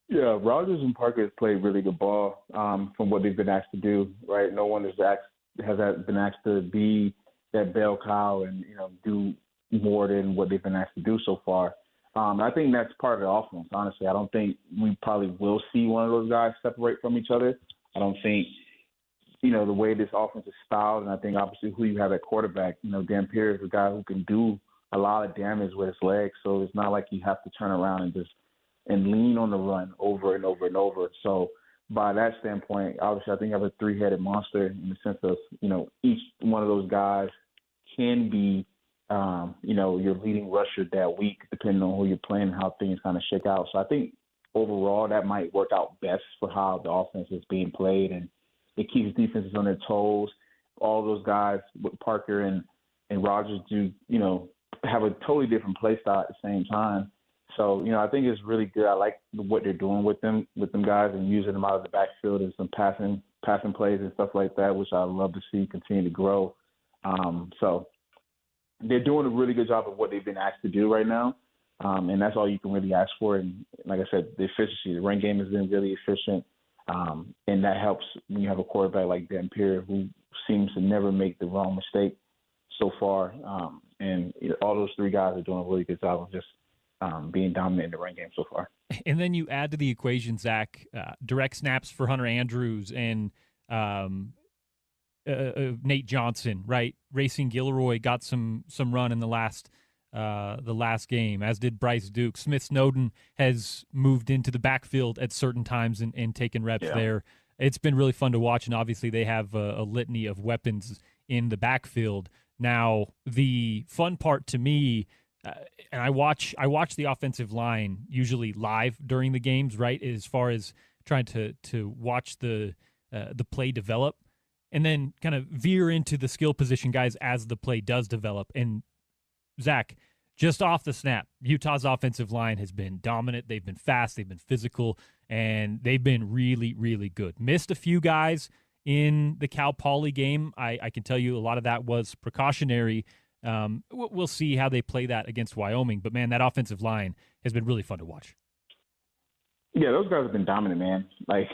Yeah, Rogers and Parker have played really good ball from what they've been asked to do, right? No one has been asked to be that bell cow and, do more than what they've been asked to do so far. I think that's part of the offense, honestly. I don't think we probably will see one of those guys separate from each other. I don't think, the way this offense is styled, and I think obviously who you have at quarterback, Dampier is a guy who can do a lot of damage with his legs, so it's not like you have to turn around and lean on the run over and over and over. So by that standpoint, obviously I think I have a 3-headed monster in the sense of, each one of those guys can be, your leading rusher that week, depending on who you're playing and how things kind of shake out. So I think overall that might work out best for how the offense is being played, and it keeps defenses on their toes. All those guys with Parker and Rogers do, have a totally different play style at the same time. So, I think it's really good. I like what they're doing with them guys and using them out of the backfield and some passing plays and stuff like that, which I love to see continue to grow. So they're doing a really good job of what they've been asked to do right now. And that's all you can really ask for. And like I said, the efficiency, the run game has been really efficient. And that helps when you have a quarterback like Dampier who seems to never make the wrong mistake so far. And all those 3 guys are doing a really good job of just being dominant in the run game so far. And then you add to the equation, Zach, direct snaps for Hunter Andrews and Nate Johnson, right? Racing Gilroy got some run in the last game, as did Bryce Duke. Smith Snowden has moved into the backfield at certain times and taken reps there. It's been really fun to watch, and obviously they have a litany of weapons in the backfield. Now, the fun part to me, and I watch the offensive line usually live during the games, right, as far as trying to watch the play develop, and then kind of veer into the skill position guys as the play does develop. And Zach, just off the snap, Utah's offensive line has been dominant. They've been fast, they've been physical, and they've been really, really good. Missed a few guys in the Cal Poly game. I can tell you a lot of that was precautionary. We'll see how they play that against Wyoming. But, man, that offensive line has been really fun to watch. Yeah, those guys have been dominant, man. Like,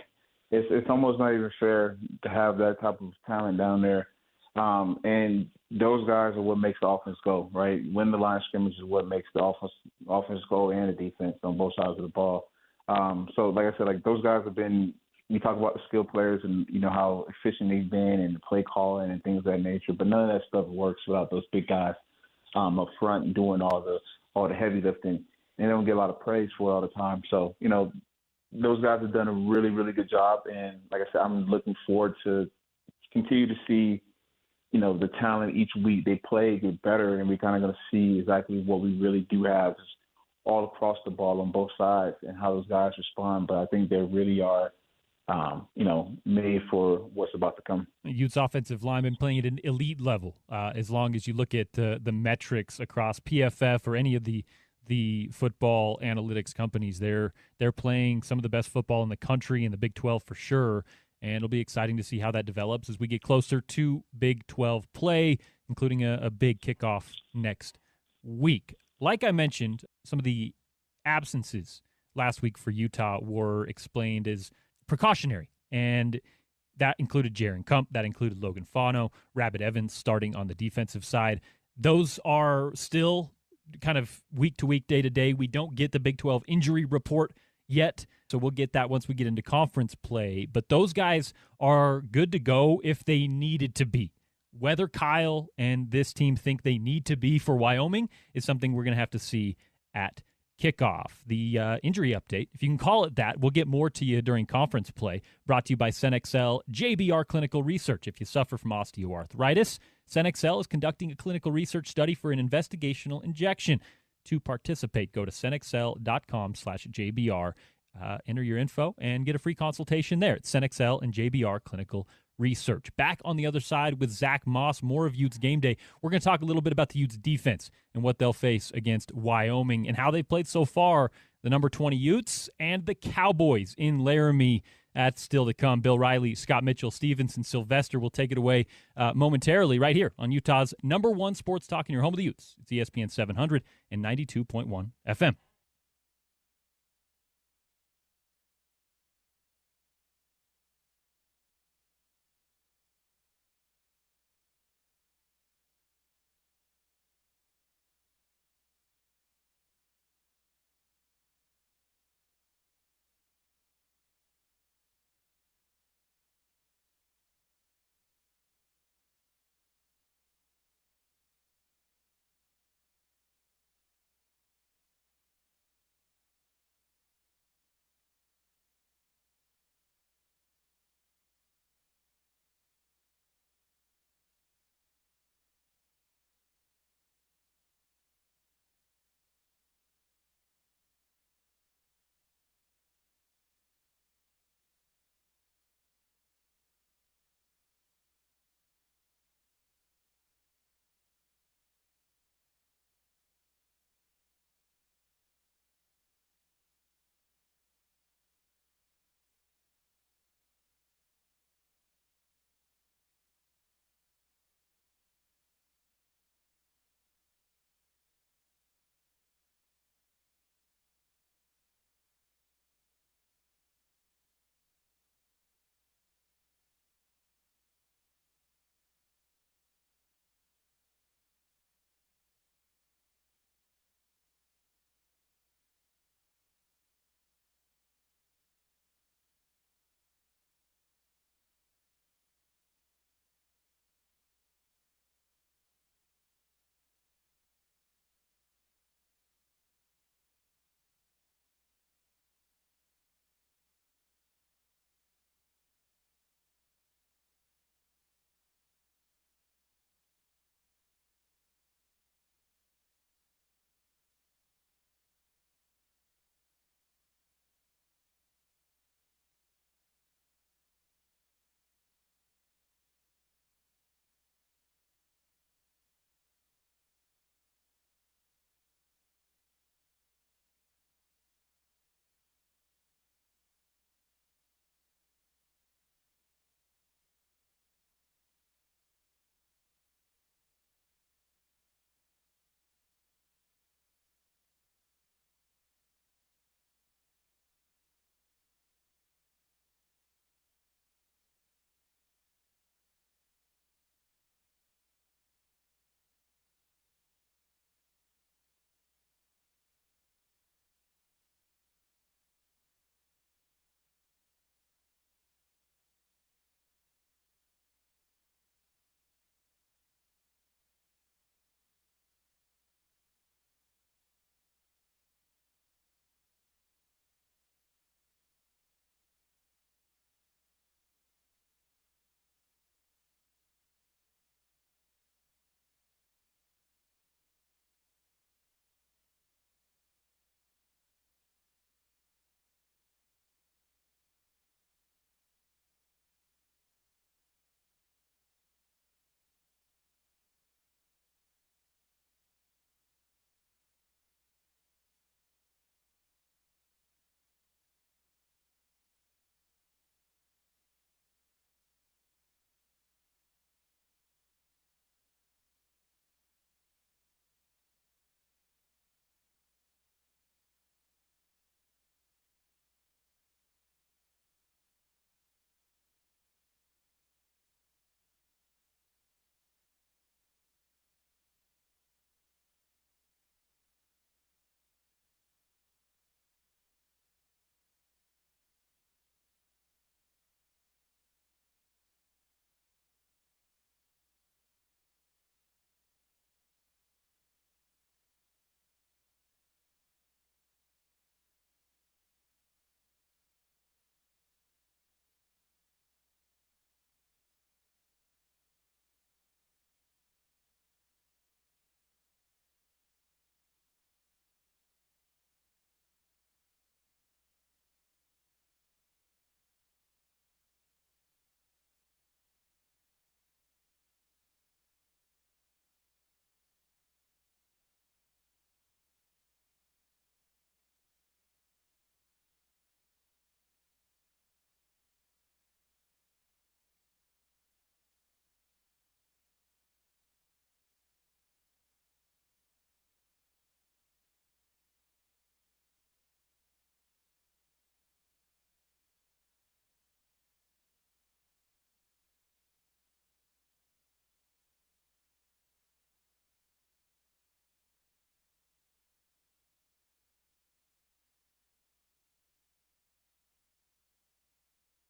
it's almost not even fair to have that type of talent down there. And those guys are what makes the offense go, right? Win the line of scrimmage is what makes the offense go, and the defense on both sides of the ball. So, like I said, like those guys have been – we talk about the skill players and, how efficient they've been and the play calling and things of that nature, but none of that stuff works without those big guys up front doing all the heavy lifting. and they don't get a lot of praise for it all the time. So, those guys have done a really, really good job. And like I said, I'm looking forward to continue to see, the talent each week they play get better, and we're kind of going to see exactly what we really do have all across the ball on both sides and how those guys respond. But I think they really are, made for what's about to come. Utes offensive linemen playing at an elite level. As long as you look at the metrics across PFF or any of the football analytics companies, they're playing some of the best football in the country in the Big 12 for sure. And it'll be exciting to see how that develops as we get closer to Big 12 play, including a big kickoff next week. Like I mentioned, some of the absences last week for Utah were explained as precautionary, and that included Jaron Kump, that included Logan Fano, Rabbit Evans starting on the defensive side. Those are still kind of week to week, day to day. We don't get the Big 12 injury report yet, so we'll get that once we get into conference play. But those guys are good to go if they needed to be. Whether Kyle and this team think they need to be for Wyoming is something we're going to have to see at kickoff. The injury update, if you can call it that, we'll get more to you during conference play. Brought to you by CenXL JBR Clinical Research. If you suffer from osteoarthritis, CenXL is conducting a clinical research study for an investigational injection. To participate, go to CenXL.com/JBR. Enter your info and get a free consultation there at CenXL and JBR Clinical Research. Back on the other side with Zach Moss, more of Utes Game Day. We're going to talk a little bit about the Utes defense and what they'll face against Wyoming and how they played so far. The number 20 Utes and the Cowboys in Laramie. That's still to come. Bill Riley, Scott Mitchell, Stevenson, Sylvester will take it away momentarily right here on Utah's number one sports talk in your home of the Utes. It's ESPN 700 and 92.1 FM.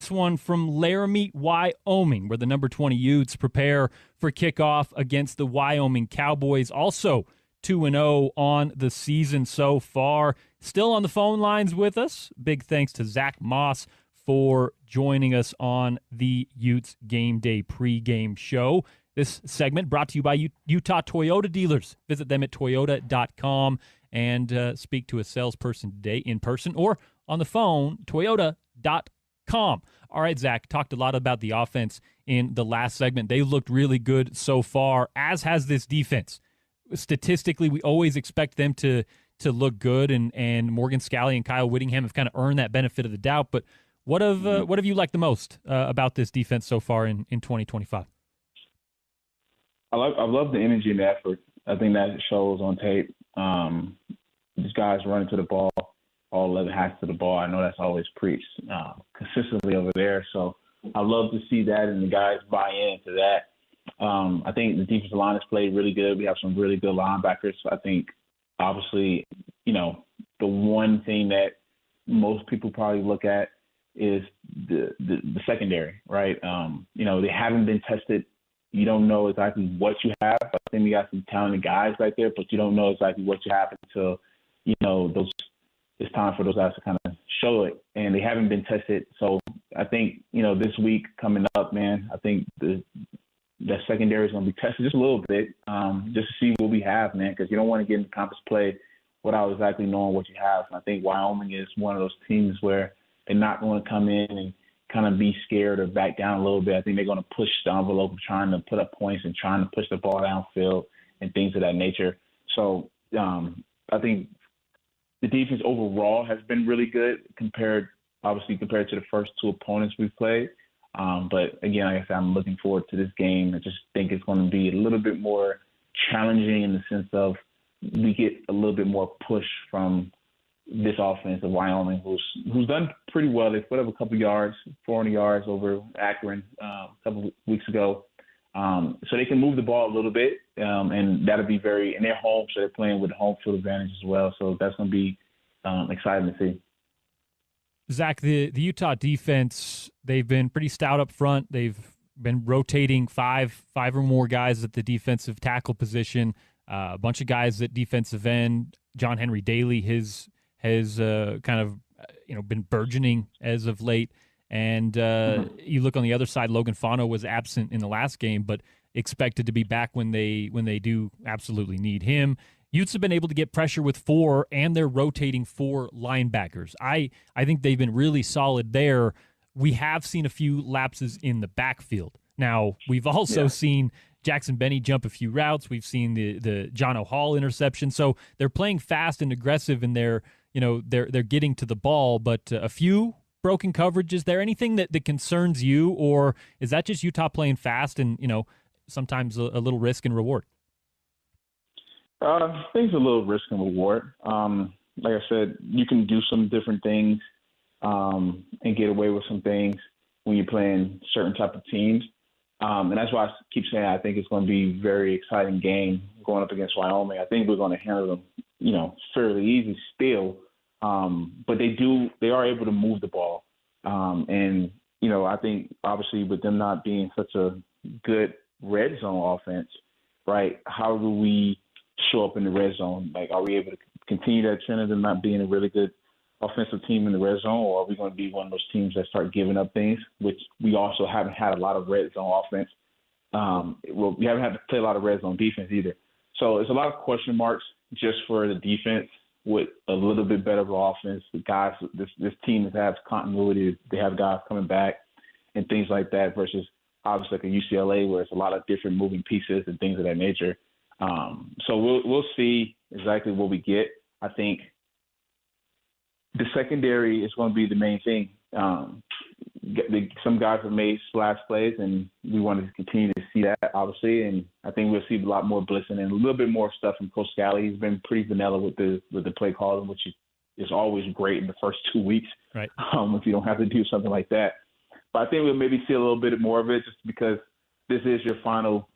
Next one from Laramie, Wyoming, where the number 20 Utes prepare for kickoff against the Wyoming Cowboys. Also 2-0 on the season so far. Still on the phone lines with us. Big thanks to Zach Moss for joining us on the Utes Game Day pregame show. This segment brought to you by Utah Toyota dealers. Visit them at toyota.com and speak to a salesperson today in person or on the phone, toyota.com. All right, Zach, talked a lot about the offense in the last segment. They looked really good so far, as has this defense. Statistically, we always expect them to look good, and Morgan Scalley and Kyle Whittingham have kind of earned that benefit of the doubt. But what have you liked the most about this defense so far in 2025? I love the energy and the effort. I think that shows on tape. These guys running to the ball, all 11 hats to the ball. I know that's always preached consistently over there. So I love to see that and the guys buy into that. I think the defensive line has played really good. We have some really good linebackers. I think, obviously, the one thing that most people probably look at is the secondary, right? They haven't been tested. You don't know exactly what you have. I think we got some talented guys right there, but you don't know exactly what you have until, it's time for those guys to kind of show it. And they haven't been tested. So I think, this week coming up, man, I think the secondary is going to be tested just a little bit, just to see what we have, man, because you don't want to get into conference play without exactly knowing what you have. And I think Wyoming is one of those teams where they're not going to come in and kind of be scared or back down a little bit. I think they're going to push the envelope of trying to put up points and trying to push the ball downfield and things of that nature. So I think the defense overall has been really good compared to the first two opponents we've played. But again, like I said, I'm looking forward to this game. I just think it's going to be a little bit more challenging in the sense of we get a little bit more push from this offense of Wyoming, who's done pretty well. They put up a couple yards, 400 yards over Akron a couple of weeks ago. So they can move the ball a little bit, and that'll be and they're home, so they're playing with the home field advantage as well. So that's going to be exciting to see. Zach, the Utah defense, they've been pretty stout up front. They've been rotating five or more guys at the defensive tackle position, a bunch of guys at defensive end. John Henry Daly has kind of been burgeoning as of late. And you look on the other side, Logan Fano was absent in the last game, but expected to be back when they do absolutely need him. Utes have been able to get pressure with 4, and they're rotating 4 linebackers. I think they've been really solid there. We have seen a few lapses in the backfield. Now, we've also seen Jackson Benny jump a few routes. We've seen the John O'Hall interception. So they're playing fast and aggressive, and they're getting to the ball, but a few broken coverage. Is there anything that concerns you, or is that just Utah playing fast and, sometimes a little risk and reward? I think it's a little risk and reward. Like I said, you can do some different things and get away with some things when you're playing certain type of teams. And that's why I keep saying I think it's going to be a very exciting game going up against Wyoming. I think we're going to handle them, fairly easy still. But they are able to move the ball. And I think obviously with them not being such a good red zone offense, right, how do we show up in the red zone? Like, are we able to continue that trend of them not being a really good offensive team in the red zone, or are we going to be one of those teams that start giving up things, which we also haven't had a lot of red zone offense. We haven't had to play a lot of red zone defense either. So it's a lot of question marks just for the defense with a little bit better of an offense. The guys, this team has continuity. They have guys coming back and things like that versus obviously like a UCLA where it's a lot of different moving pieces and things of that nature. So we'll see exactly what we get. I think the secondary is going to be the main thing. Some guys have made splash plays, and we want to continue to see that, obviously. And I think we'll see a lot more blitzing and a little bit more stuff from Coach Scalley. He's been pretty vanilla with the play calling, which is always great in the first 2 weeks, right? If you don't have to do something like that. But I think we'll maybe see a little bit more of it just because this is your final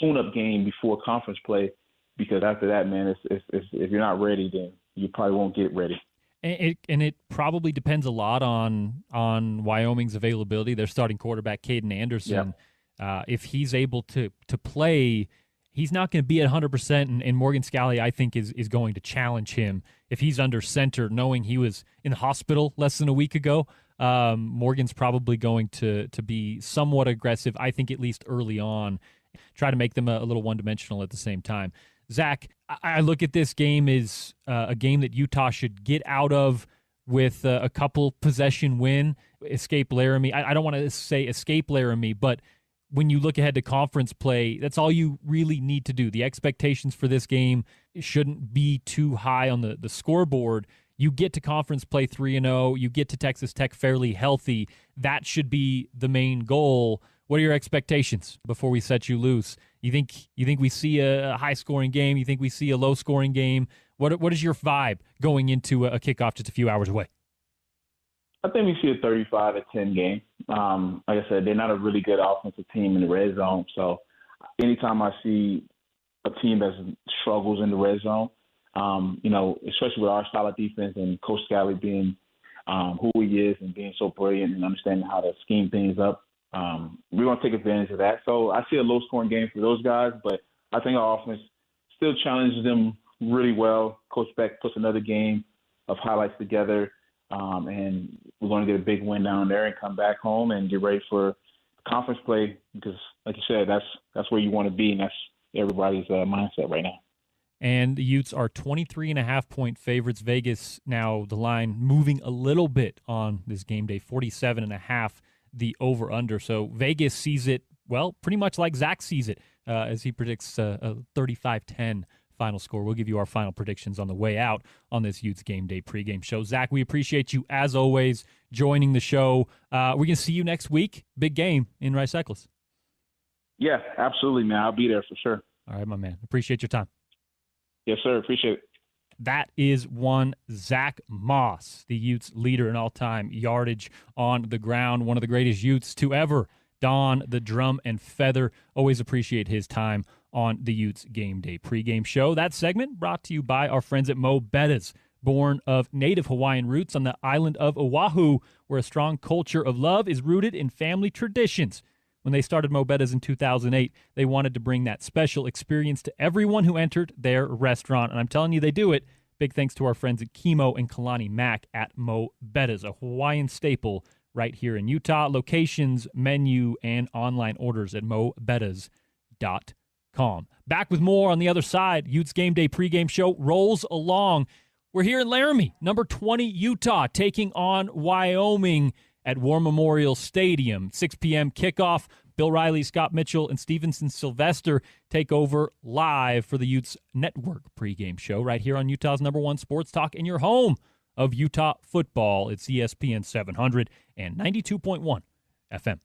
tune-up game before conference play. Because after that, man, if you're not ready, then you probably won't get ready. And it probably depends a lot on Wyoming's availability. Their starting quarterback, Caden Anderson, if he's able to play, he's not going to be at 100%, and Morgan Scalley, I think, is going to challenge him. If he's under center, knowing he was in the hospital less than a week ago, Morgan's probably going to be somewhat aggressive, I think, at least early on, try to make them a little one-dimensional at the same time. Zach, I look at this game as a game that Utah should get out of with a couple possession win, escape Laramie. I don't want to say escape Laramie, but when you look ahead to conference play, that's all you really need to do. The expectations for this game shouldn't be too high on the scoreboard. You get to conference play 3-0. You get to Texas Tech fairly healthy. That should be the main goal. What are your expectations before we set you loose? You think we see a high-scoring game? You think we see a low-scoring game? What is your vibe going into a kickoff just a few hours away? I think we see a 35-10 game. Like I said, they're not a really good offensive team in the red zone. So anytime I see a team that struggles in the red zone, especially with our style of defense and Coach Scalley being who he is and being so brilliant and understanding how to scheme things up, we're going to take advantage of that. So I see a low-scoring game for those guys, but I think our offense still challenges them really well. Coach Beck puts another game of highlights together, and we're going to get a big win down there and come back home and get ready for conference play because, like you said, that's where you want to be, and that's everybody's mindset right now. And the Utes are 23.5-point favorites. Vegas now the line moving a little bit on this game day, 47.5 the over-under. So Vegas sees it, well, pretty much like Zach sees it as he predicts a 35-10 final score. We'll give you our final predictions on the way out on this Utes Game Day pregame show. Zach, we appreciate you, as always, joining the show. We're going to see you next week. Big game in Rice-Eccles. Yeah, absolutely, man. I'll be there for sure. All right, my man. Appreciate your time. Yes, sir. Appreciate it. That is one Zach Moss, the Utes leader in all-time yardage on the ground, one of the greatest Utes to ever don the drum and feather. Always appreciate his time on the Utes Game Day pregame show. That segment brought to you by our friends at Mo Betta's, born of native Hawaiian roots on the island of Oahu, where a strong culture of love is rooted in family traditions. When they started Mo Betta's in 2008, they wanted to bring that special experience to everyone who entered their restaurant. And I'm telling you, they do it. Big thanks to our friends at Kimo and Kalani Mac at Mo Betta's, a Hawaiian staple right here in Utah. Locations, menu, and online orders at mobettas.com. Back with more on the other side. Utes Game Day pregame show rolls along. We're here in Laramie, number 20 Utah, taking on Wyoming at War Memorial Stadium. 6 p.m. kickoff. Bill Riley, Scott Mitchell, and Stevenson Sylvester take over live for the Utes Network pregame show right here on Utah's number one sports talk in your home of Utah football. It's ESPN 700 and 92.1 FM.